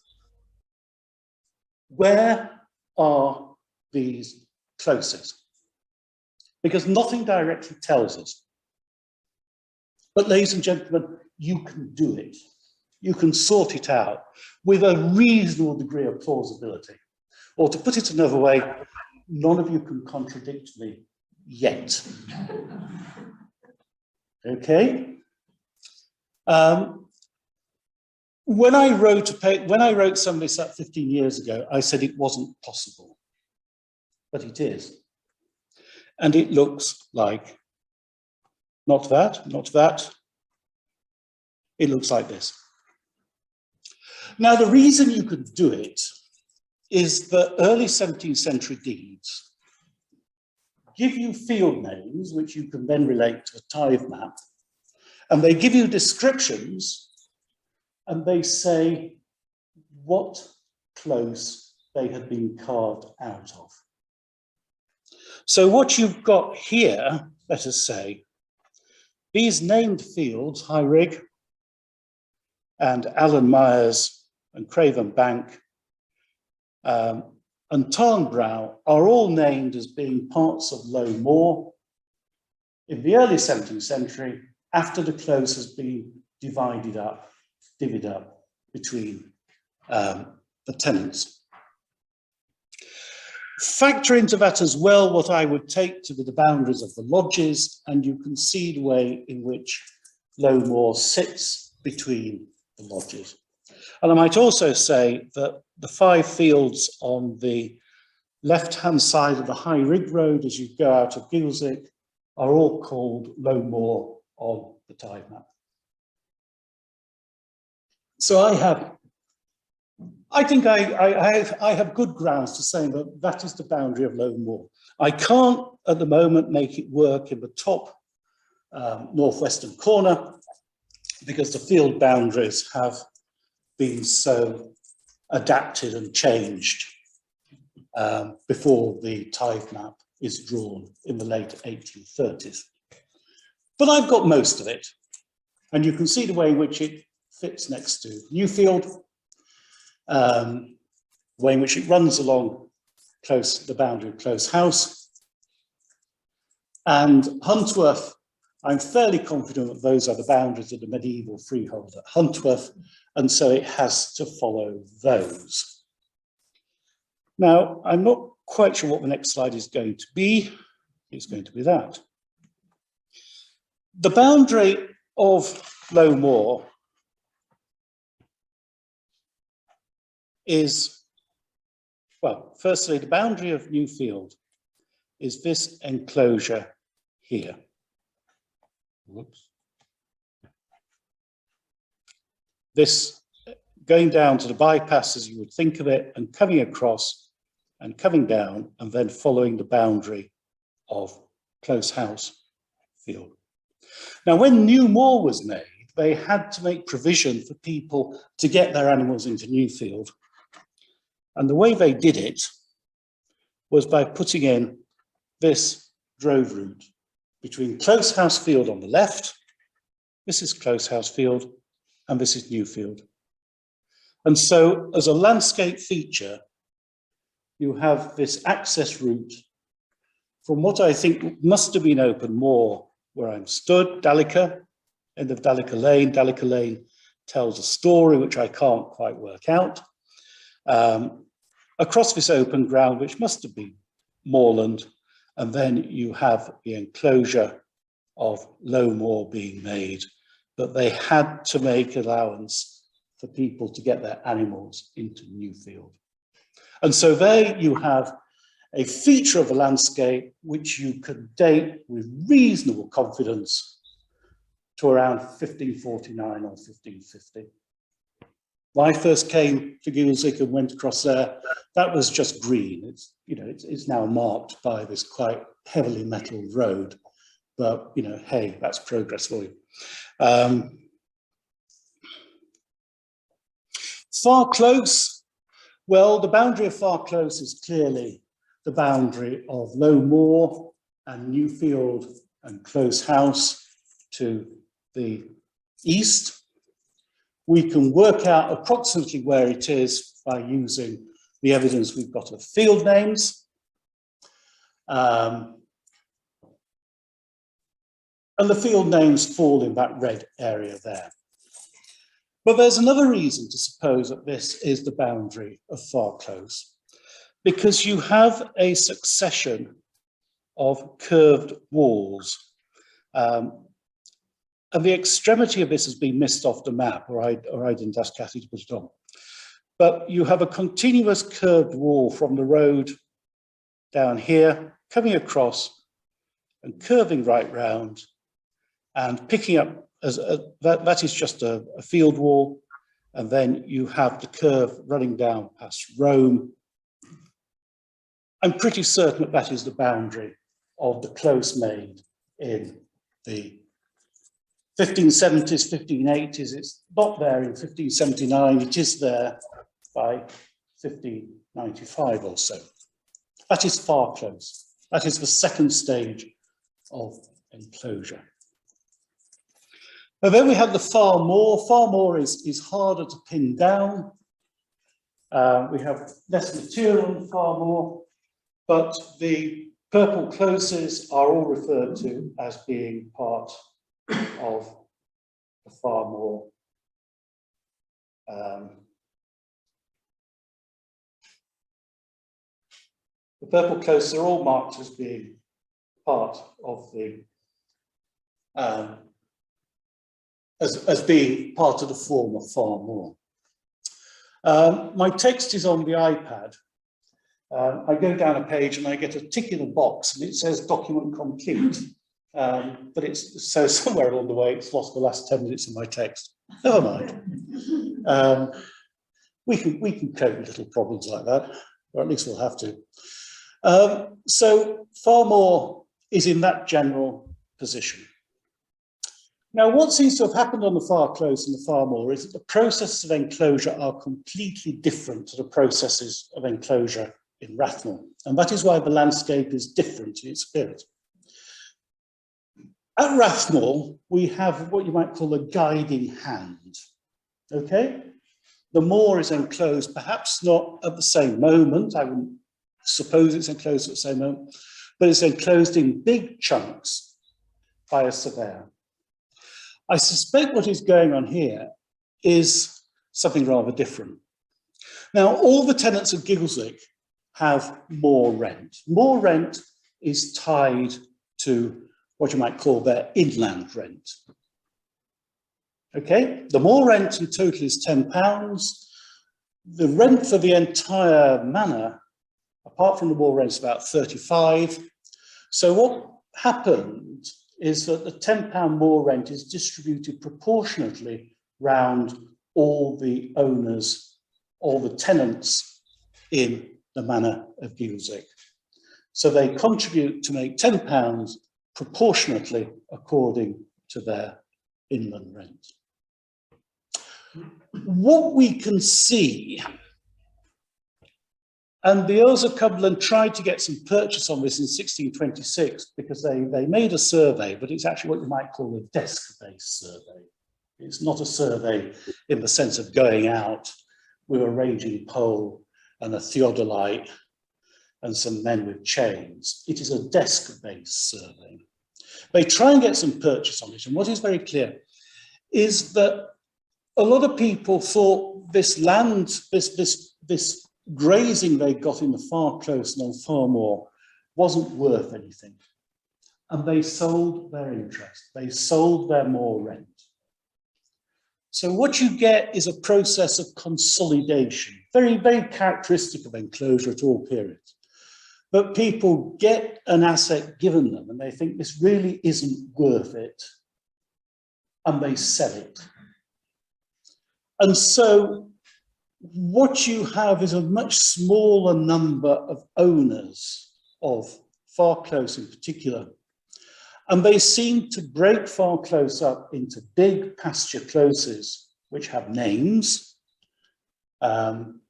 where are these closes? Because nothing directly tells us. But ladies and gentlemen, you can do it. You can sort it out with a reasonable degree of plausibility. Or to put it another way, none of you can contradict me yet. Okay? When I wrote some of this up 15 years ago, I said it wasn't possible, but it is. And it looks like, not that, not that. It looks like this. Now, the reason you could do it is that early 17th century deeds give you field names, which you can then relate to a tithe map, and they give you descriptions, and they say what close they had been carved out of. So what you've got here, let us say, these named fields, High Rig and Allen Myers and Craven Bank and Tarnbrow, are all named as being parts of Low Moor in the early 17th century, after the close has been divvied up between the tenants. Factor into that as well what I would take to be the boundaries of the lodges, and you can see the way in which Lowmore sits between the lodges. And I might also say that the 5 fields on the left-hand side of the High Rig Road as you go out of Giggleswick are all called Lowmore on the tide map. So I think I have good grounds to say that that is the boundary of Lowmore. I can't at the moment make it work in the top northwestern corner because the field boundaries have been so adapted and changed before the tide map is drawn in the late 1830s. But I've got most of it, and you can see the way in which it fits next to Newfield, the way in which it runs along the boundary of Close House. And Huntworth, I'm fairly confident that those are the boundaries of the medieval freehold at Huntworth, and so it has to follow those. Now, I'm not quite sure what the next slide is going to be. It's going to be that. The boundary of Lowmore is, well, firstly, the boundary of Newfield is this enclosure here. Whoops. This going down to the bypass as you would think of it, and coming across and coming down and then following the boundary of Close House field. Now, when New Moor was made, they had to make provision for people to get their animals into Newfield. And the way they did it was by putting in this drove route between Close House field on the left, this is Close House field, and this is Newfield. And so as a landscape feature, you have this access route from what I think must have been open more where I'm stood, Dallica, end of Dallica Lane. Dallica Lane tells a story which I can't quite work out. Across this open ground, which must have been moorland, and then you have the enclosure of Lowmore being made, but they had to make allowance for people to get their animals into Newfield. And so there you have a feature of the landscape which you can date with reasonable confidence to around 1549 or 1550. When I first came to Giggleswick and went across there, that was just green. It's, you know, it's now marked by this quite heavily metalled road, but, you know, hey, that's progress for you. Far Close, well, the boundary of Far Close is clearly the boundary of Lowmore and Newfield and Close House to the east. We can work out approximately where it is by using the evidence we've got of field names. And the field names fall in that red area there. But there's another reason to suppose that this is the boundary of Far Close, because you have a succession of curved walls. And the extremity of this has been missed off the map, or I didn't ask Cathy to put it on. But you have a continuous curved wall from the road down here, coming across and curving right round and picking up, that is just a field wall. And then you have the curve running down past Rome. I'm pretty certain that that is the boundary of the close made in the 1570s, 1580s. It's not there in 1579, it is there by 1595 or so. That is Far Close. That is the second stage of enclosure. And then we have the Far Moor. Far Moor is harder to pin down. We have less material on Far Moor, but the purple closes are all referred to as being part of the Far Moor The purple closes are all marked as being part of the, as being part of the former Farm Moor. My text is on the iPad. I go down a page and I get a tick in a box and it says document complete. But it's so somewhere along the way, it's lost the last 10 minutes of my text. Never mind. We can cope with little problems like that, or at least we'll have to. So Farm Moor is in that general position. Now, what seems to have happened on the Far Close and the Farm Moor is that the processes of enclosure are completely different to the processes of enclosure in Rathmell, and that is why the landscape is different in its spirit. At Rathmell, we have what you might call a guiding hand, okay? The moor is enclosed, perhaps not at the same moment, I wouldn't suppose it's enclosed at the same moment, but it's enclosed in big chunks by a surveyor. I suspect what is going on here is something rather different. Now, all the tenants of Giggleswick have moor rent. Moor rent is tied to what you might call their inland rent. Okay, the moor rent in total is £10. The rent for the entire manor, apart from the moor rent, is about 35. So what happened is that the £10 moor rent is distributed proportionately round all the owners, all the tenants in the manor of Giggleswick. So they contribute to make £10 proportionately according to their inland rent. What we can see, and the Earls of Cumberland tried to get some purchase on this in 1626 because they made a survey, but it's actually what you might call a desk-based survey. It's not a survey in the sense of going out with a raging pole and a theodolite and some men with chains. It is a desk-based survey. They try and get some purchase on it, and what is very clear is that a lot of people thought this land, this grazing they got in the Far Close and on Farm Moor wasn't worth anything. And they sold their interest, they sold their moor rent. So what you get is a process of consolidation, very, very characteristic of enclosure at all periods. But people get an asset given them and they think this really isn't worth it, and they sell it. And so what you have is a much smaller number of owners of Far Close in particular. And they seem to break Far Close up into big pasture closes, which have names. And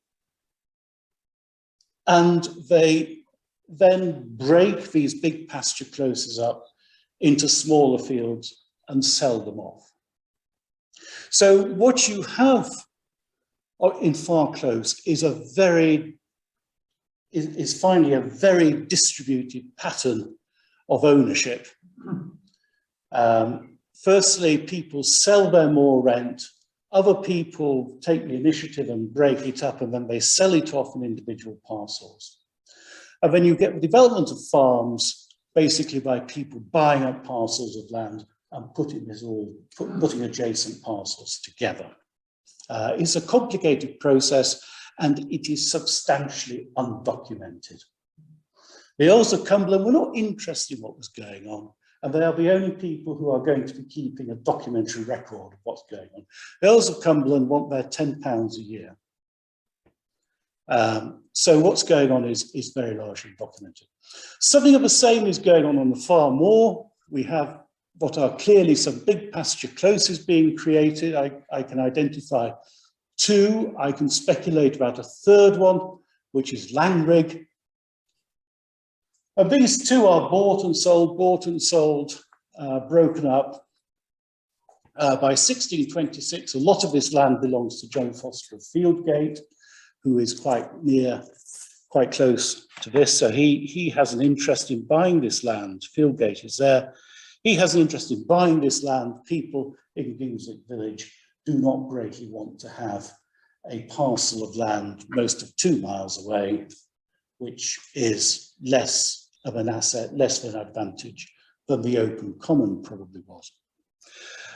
they then break these big pasture closes up into smaller fields and sell them off. So what you have in Far Close is finally a very distributed pattern of ownership. Firstly, people sell their moor rent, other people take the initiative and break it up, and then they sell it off in individual parcels. And then you get the development of farms, basically by people buying up parcels of land and putting adjacent parcels together. It's a complicated process and it is substantially undocumented. The Earls of Cumberland were not interested in what was going on, and they are the only people who are going to be keeping a documentary record of what's going on. The Earls of Cumberland want their £10 a year. So what's going on is very largely documented. Something of the same is going on the Farm Moor. We have what are clearly some big pasture closes being created. I can identify two. I can speculate about a third one, which is Langrig. And these two are bought and sold, broken up. By 1626, a lot of this land belongs to John Foster of Fieldgate, who is quite close to this. So he has an interest in buying this land. Fieldgate is there. He has an interest in buying this land. People in Giggleswick village do not greatly want to have a parcel of land most of 2 miles away which is less of an asset, less of an advantage than the open common probably was.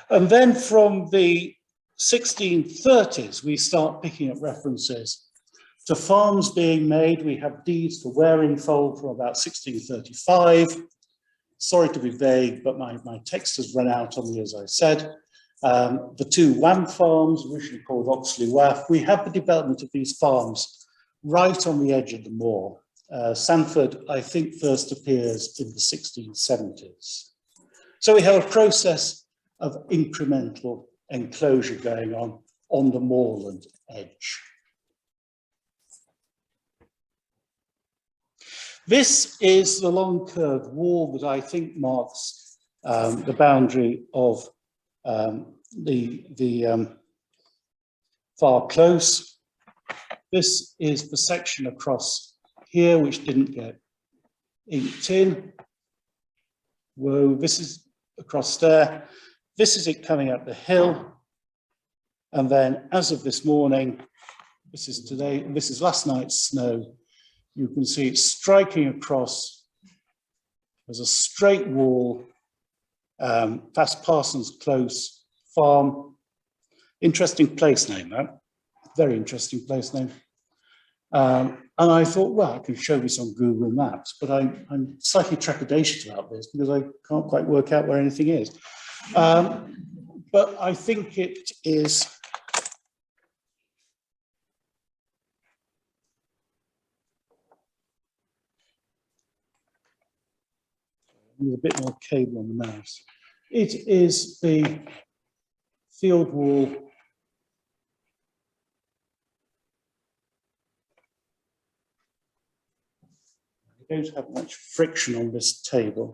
And then from the 1630s, we start picking up references to farms being made. We have deeds for Waringfold from about 1635. Sorry to be vague, but my text has run out on me, as I said. The two Wham farms, originally called Oxley Waff, we have the development of these farms right on the edge of the moor. Sanford, I think, first appears in the 1670s. So we have a process of incremental enclosure going on the moorland edge. This is the long curved wall that I think marks the boundary of the Far Close. This is the section across here which didn't get inked in. Whoa, this is across there. This is it coming up the hill. And then as of this morning, this is today, this is last night's snow. You can see it striking across as a straight wall, past Parsons Close Farm. Interesting place name, that. Very interesting place name. And I thought, well, I can show this on Google Maps, but I'm slightly trepidatious about this because I can't quite work out where anything is. But I think it is with a bit more cable on the mouse. It is the field wall I don't have much friction on this table.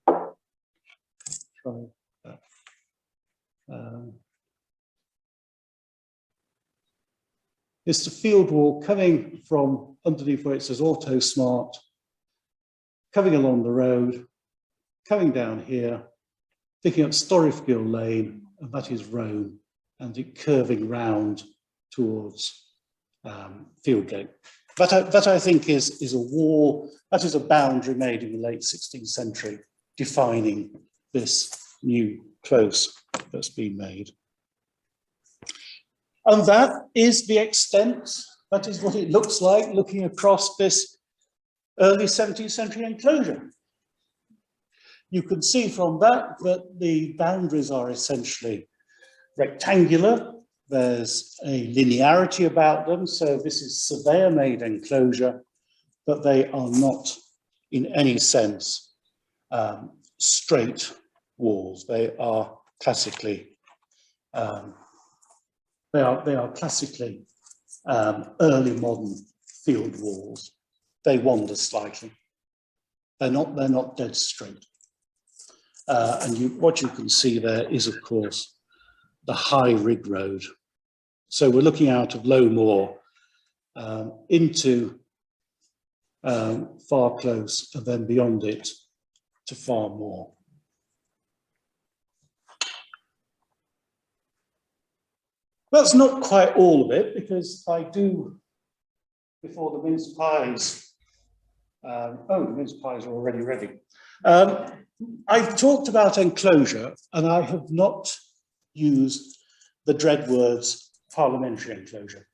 Try that. It's the field wall coming from underneath where it says Auto Smart, coming along the road, coming down here, picking up Storifgill Lane, and that is Rome, and it curving round towards Fieldgate. That I think is a wall, that is a boundary made in the late 16th century, defining this new close that's been made. And that is the extent, that is what it looks like looking across this early 17th century enclosure. You can see from that the boundaries are essentially rectangular. There's a linearity about them. So this is surveyor-made enclosure, but they are not in any sense straight walls. They are classically early modern field walls. They wander slightly. They're not dead straight. And what you can see there is, of course, the High Rig Road. So we're looking out of Low Moor into Far Close, and then beyond it to Far Moor. That's not quite all of it, because I do, before the mince pies, the mince pies are already ready. I've talked about enclosure, and I have not used the dread words parliamentary enclosure.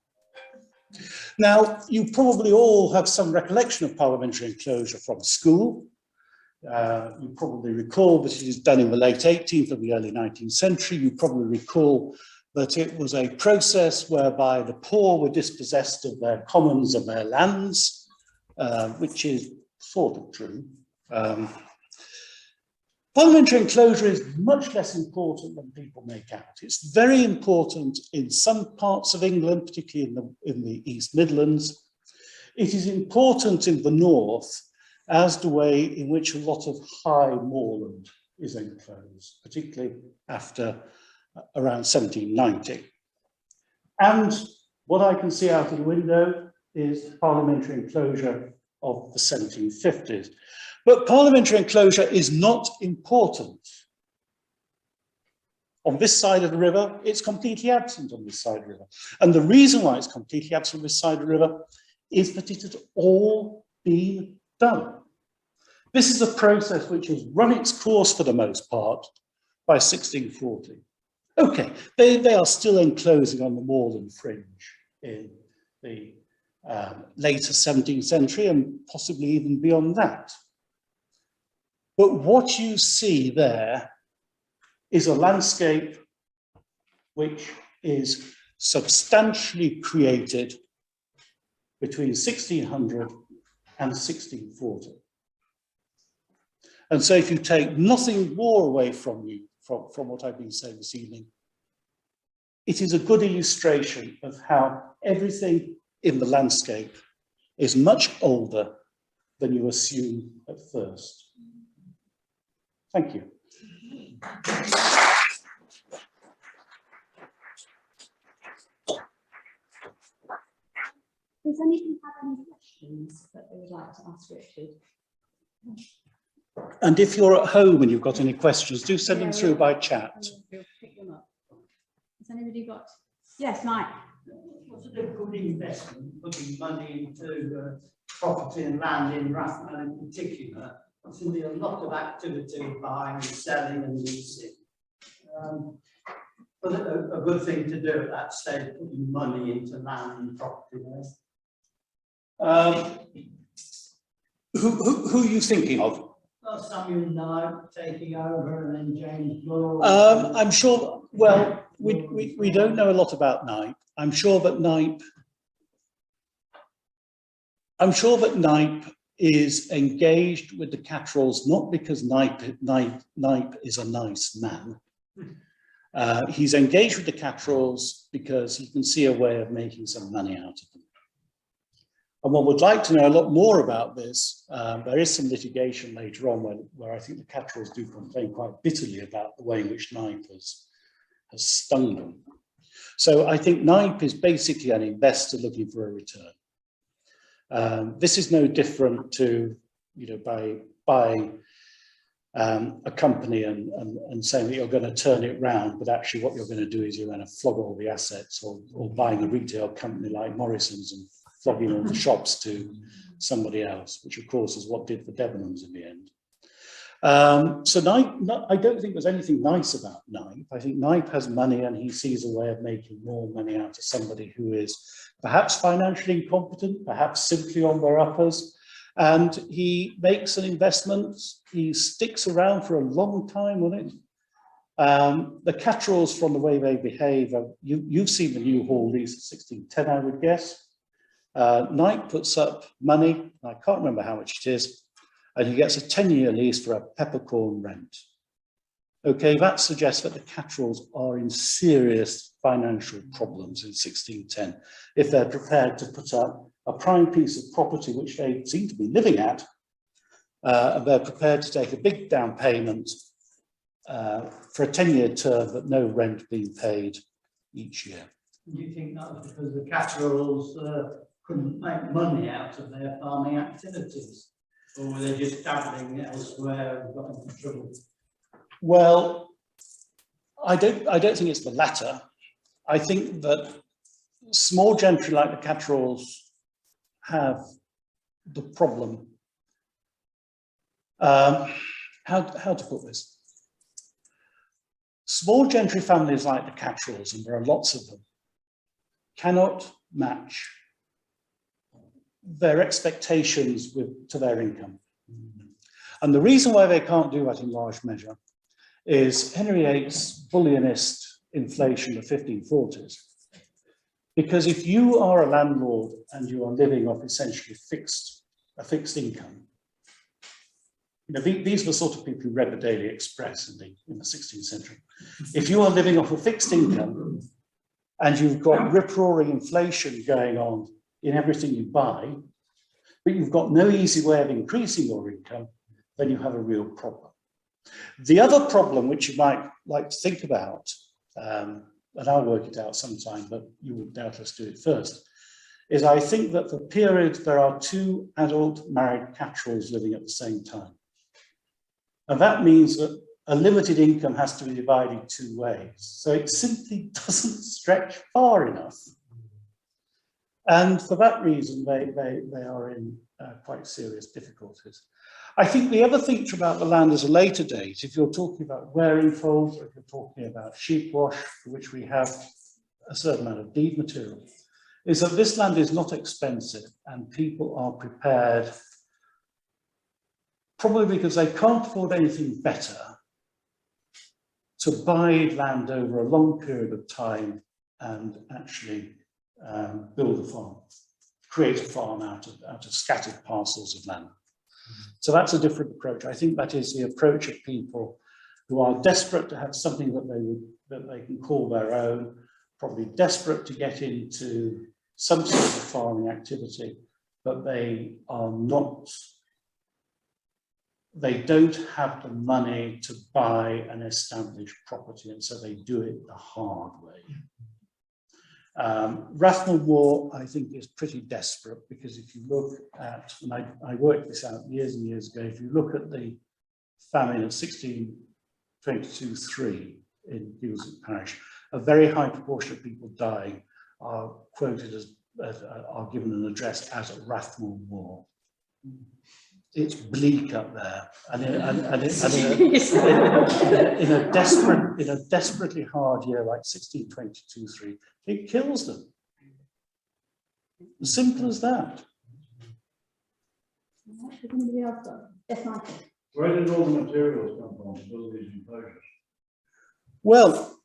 Now, you probably all have some recollection of parliamentary enclosure from school. You probably recall that it is done in the late 18th and the early 19th century. You probably recall that it was a process whereby the poor were dispossessed of their commons and their lands, which is sort of true. Parliamentary enclosure is much less important than people make out. It's very important in some parts of England, particularly in the East Midlands. It is important in the north as the way in which a lot of high moorland is enclosed, particularly after around 1790. And what I can see out of the window is parliamentary enclosure of the 1750s. But parliamentary enclosure is not important. On this side of the river, it's completely absent on this side of the river. And the reason why it's completely absent on this side of the river is that it had all been done. This is a process which has run its course for the most part by 1640. Okay, they are still enclosing on the moorland fringe in the later 17th century and possibly even beyond that. But what you see there is a landscape which is substantially created between 1600 and 1640. And so if you take nothing more away from you, from what I've been saying this evening, it is a good illustration of how everything in the landscape is much older than you assume at first. Thank you. Does anybody have any questions that they would like to ask Richard? And if you're at home and you've got any questions, do send them through by chat. We'll pick them up. Has anybody got? Yes, Mike. What's a good investment, putting money into property and land in Rathmell in particular? There's going to be a lot of activity, buying and selling and leasing. But a good thing to do at that stage, putting money into land and property there. Who are you thinking of? Well, Samuel Knight taking over and then James Bull. I'm sure, well, we don't know a lot about Knipe. I'm sure that Knipe is engaged with the Cattralls, not because Knipe is a nice man. He's engaged with the Cattralls because he can see a way of making some money out of them. And one would like to know a lot more about this. There is some litigation later on where I think the Cattralls do complain quite bitterly about the way in which Knipe has stung them. So I think Knipe is basically an investor looking for a return. This is no different to, by buying a company and saying that you're going to turn it round, but actually what you're going to do is you're going to flog all the assets, or buying a retail company like Morrison's and flogging all the shops to somebody else, which of course is what did for Debenhams in the end. So Knipe, I don't think there's anything nice about Knipe. I think Knipe has money and he sees a way of making more money out of somebody who is perhaps financially incompetent, perhaps simply on their uppers, and he makes an investment. He sticks around for a long time on it. The Cattralls, from the way they behave, you've seen the new Hall lease at 1610, I would guess. Knipe puts up money, I can't remember how much it is, and he gets a 10-year lease for a peppercorn rent. Okay, that suggests that the Cattralls are in serious financial problems in 1610 if they're prepared to put up a prime piece of property which they seem to be living at, and they're prepared to take a big down payment for a 10-year term, but no rent being paid each year. Do you think that was because the Cattralls couldn't make money out of their farming activities? Or were they just dabbling elsewhere and got into trouble? Well, I don't think it's the latter. I think that small gentry like the Cattralls have the problem. How to put this? Small gentry families like the Cattralls, and there are lots of them, cannot match their expectations to their income. And the reason why they can't do that in large measure is Henry VIII's bullionist inflation of 1540s. Because if you are a landlord and you are living off essentially a fixed income, these were the sort of people who read the Daily Express in the 16th century. If you are living off a fixed income and you've got rip-roaring inflation going on in everything you buy, but you've got no easy way of increasing your income, then you have a real problem. The other problem, which you might like to think about, and I'll work it out sometime, but you will doubtless do it first, is I think that for periods there are two adult married Cattralls living at the same time. And that means that a limited income has to be divided two ways. So it simply doesn't stretch far enough And for that reason, they are in quite serious difficulties. I think the other feature about the land as a later date, if you're talking about wearing folds, or if you're talking about sheep wash, for which we have a certain amount of deed material, is that this land is not expensive and people are prepared, probably because they can't afford anything better, to buy land over a long period of time and actually build a farm, create a farm out of scattered parcels of land. So that's a different approach. I think that is the approach of people who are desperate to have something that they can call their own, probably desperate to get into some sort of farming activity, but they don't have the money to buy an established property, and so they do it the hard way. Rathmell Moor, I think, is pretty desperate, because if you look at, and I worked this out years and years ago, if you look at the famine of 1622-3 in Giggleswick parish, a very high proportion of people dying are quoted as, are given an address as Rathmell Moor. It's bleak up there, and in a desperately hard year like 1622-3, it kills them. As simple as that. Anybody else got? Yes, Michael. Where did all the materials come from to build these enclosures? Well,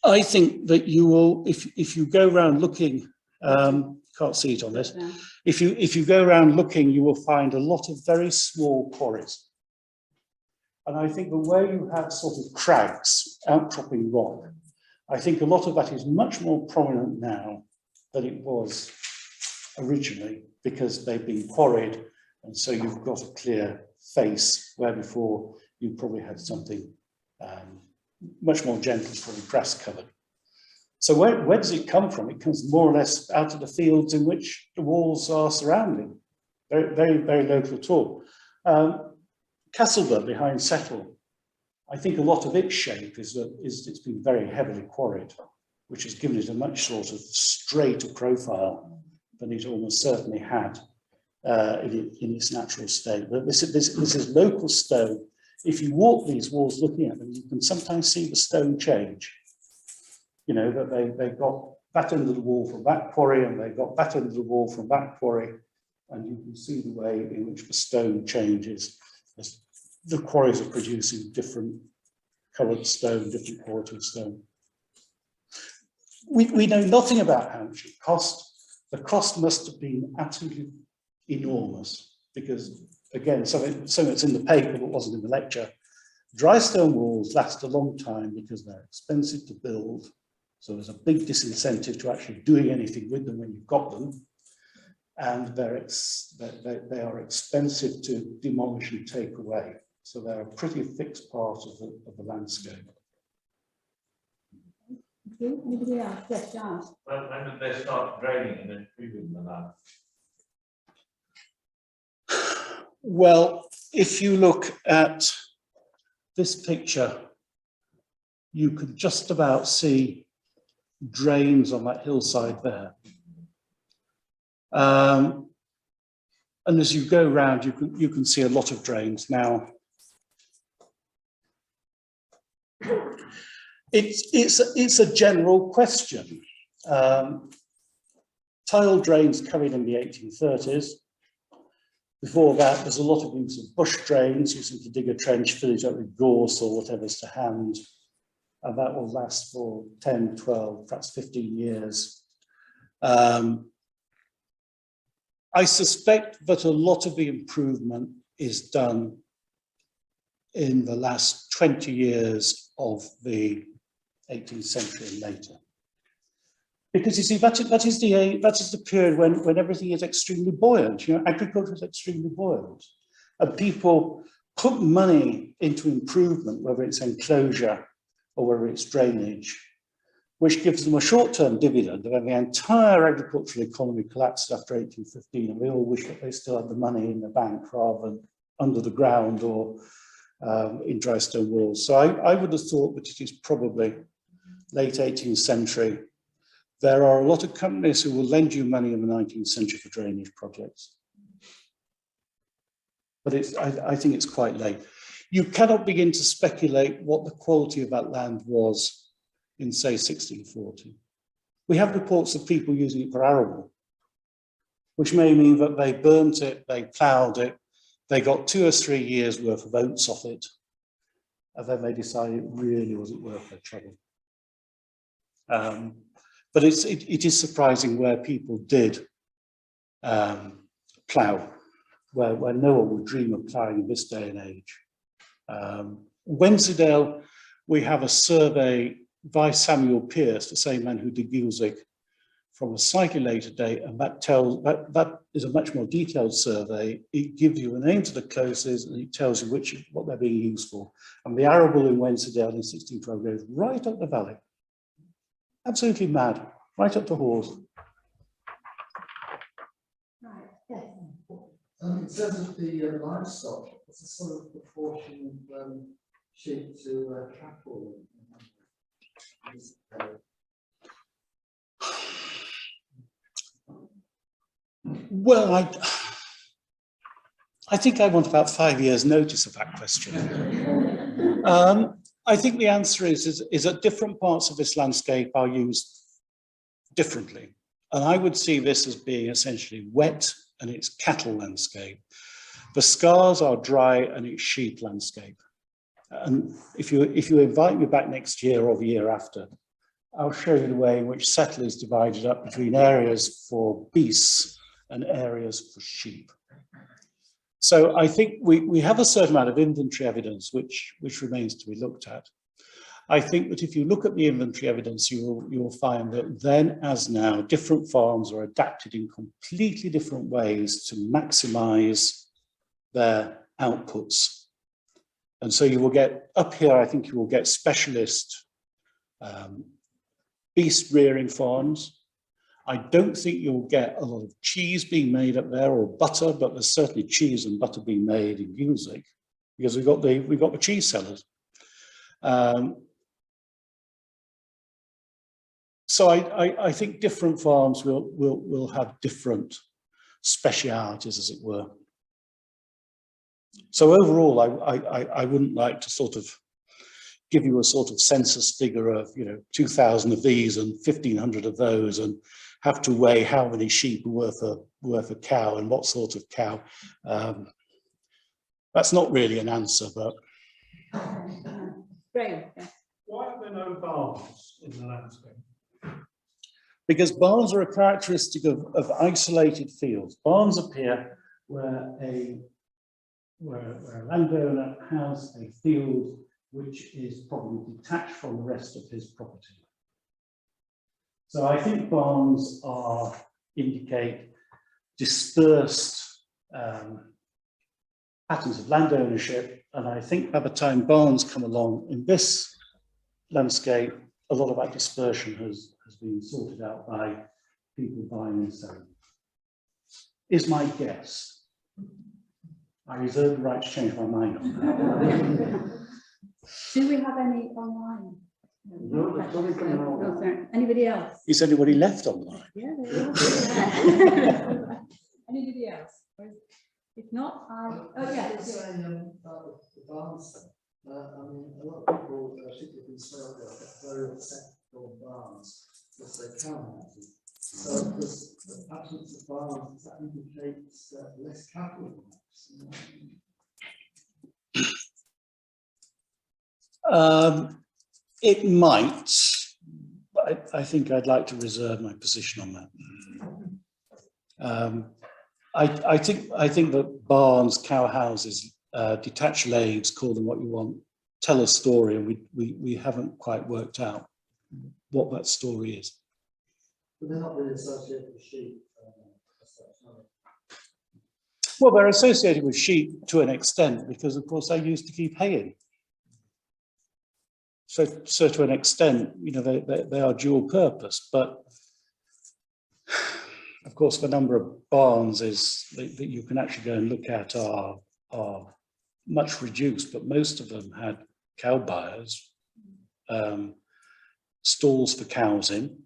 I think that you will, if you go around looking, can't see it on this. Yeah. If you go around looking, you will find a lot of very small quarries. And I think that where you have sort of crags, outcropping rock, I think a lot of that is much more prominent now than it was originally, because they've been quarried, and so you've got a clear face, where before you probably had something much more gentle, probably grass covered. So where does it come from? It comes more or less out of the fields in which the walls are surrounding. Very, very, very local at all. Castleburn behind Settle, I think a lot of its shape is that it's been very heavily quarried, which has given it a much sort of straighter profile than it almost certainly had in its natural state. But this is local stone. If you walk these walls looking at them, you can sometimes see the stone change. You know, that they got that end of the wall from that quarry, and they got that end of the wall from that quarry, and you can see the way in which the stone changes as the quarries are producing different coloured stone, different quality of stone. We know nothing about how much it cost. The cost must have been absolutely enormous, because again, something that's in the paper but wasn't in the lecture. Dry stone walls last a long time because they're expensive to build. So there's a big disincentive to actually doing anything with them when you've got them. And they are expensive to demolish and take away. So they're a pretty fixed part of the landscape. Anybody else? Yes, Giles. When did they start draining and then treating the land? Well, if you look at this picture, you can just about see drains on that hillside there. And as you go around, you can see a lot of drains. Now, it's a general question. Tile drains coming in the 1830s. Before that, there's a lot of use of bush drains, using to dig a trench, fill it up with gorse or whatever's to hand. And that will last for 10, 12, perhaps 15 years. I suspect that a lot of the improvement is done in the last 20 years of the 18th century and later. Because you see, that is the period when everything is extremely buoyant. You know, agriculture is extremely buoyant, and people put money into improvement, whether it's enclosure or whether it's drainage, which gives them a short-term dividend. And then the entire agricultural economy collapsed after 1815, and we all wish that they still had the money in the bank rather than under the ground or in dry stone walls. So I would have thought that it is probably late 18th century There are a lot of companies who will lend you money in the 19th century for drainage projects. But I think it's quite late. You cannot begin to speculate what the quality of that land was in, say, 1640. We have reports of people using it for arable, which may mean that they burnt it, they ploughed it, they got 2 or 3 years worth of oats off it, and then they decided it really wasn't worth their trouble. But it is surprising where people did plough, where no one would dream of ploughing in this day and age. Wensleydale, we have a survey by Samuel Pearce, the same man who did Giggleswick, from a slightly later date, and that is a much more detailed survey. It gives you a name to the closes, and it tells you what they're being used for. And the arable in Wensleydale in 1612 goes right up the valley. Absolutely mad, right up to Hawes. Right, yes. In terms of the livestock, what's the sort of proportion of sheep to cattle? Well, I think I want about 5 years' notice of that question. I think the answer is that different parts of this landscape are used differently. And I would see this as being essentially wet and it's cattle landscape. The scars are dry and it's sheep landscape. And if you invite me back next year or the year after, I'll show you the way in which settle is divided up between areas for beasts and areas for sheep. So I think we have a certain amount of inventory evidence which remains to be looked at. I think that if you look at the inventory evidence, you will find that then as now, different farms are adapted in completely different ways to maximize their outputs. And so you will get, up here, I think you will get specialist beast rearing farms. I don't think you'll get a lot of cheese being made up there or butter, but there's certainly cheese and butter being made in Giggleswick because we've got the cheese sellers. So I think different farms will have different specialities, as it were. So overall, I wouldn't like to sort of give you a sort of census figure of 2,000 of these and 1,500 of those, and have to weigh how many sheep are worth a cow and what sort of cow. That's not really an answer, but. Great. Why are there no barns in the landscape? Because barns are a characteristic of isolated fields. Barns appear where a landowner has a field which is probably detached from the rest of his property. So I think barns indicate dispersed patterns of land ownership, and I think by the time barns come along in this landscape, a lot of that dispersion has been sorted out by people buying and selling. Is my guess. I reserve the right to change my mind on that. Do we have any online? No, there's nothing coming on. No, sorry. Anybody else? Is anybody left online? Yeah, there are. Anybody else? If not, oh yeah. Just saying about the barns. I mean, a lot of people, particularly in Scotland, are very upset for barns because they're cow houses. So, does the absence of barns, does that indicate less cattle? It might, but I think I'd like to reserve my position on that. I think that barns, cow houses, detached lathes, call them what you want, tell a story, and we haven't quite worked out what that story is. But they're not really associated with sheep. Well, they're associated with sheep to an extent because, of course, they used to keep hay in. So to an extent, they are dual purpose, but of course, the number of barns that you can actually go and look at are much reduced, but most of them had cow byres, stalls for cows in,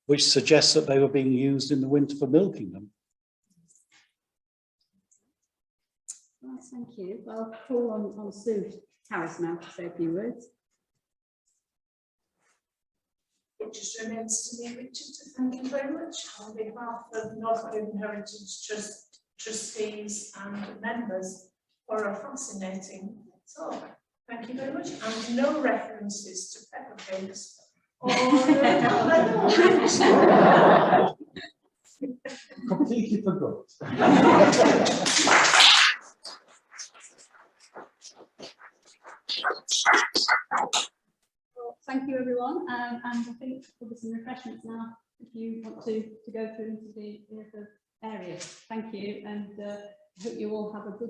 which suggests that they were being used in the winter for milking them. Right, thank you. Well, call on Sue Harris now to say a few words. It just remains to me, Richard, to thank you very much on behalf of North Craven Heritage Trust trustees and members for a fascinating talk. Thank you very much. And no references to pepper pigs or Completely forgot. Well, thank you, everyone. And I think there'll be some refreshments now if you want to go through into the other areas. Thank you, and I hope you all have a good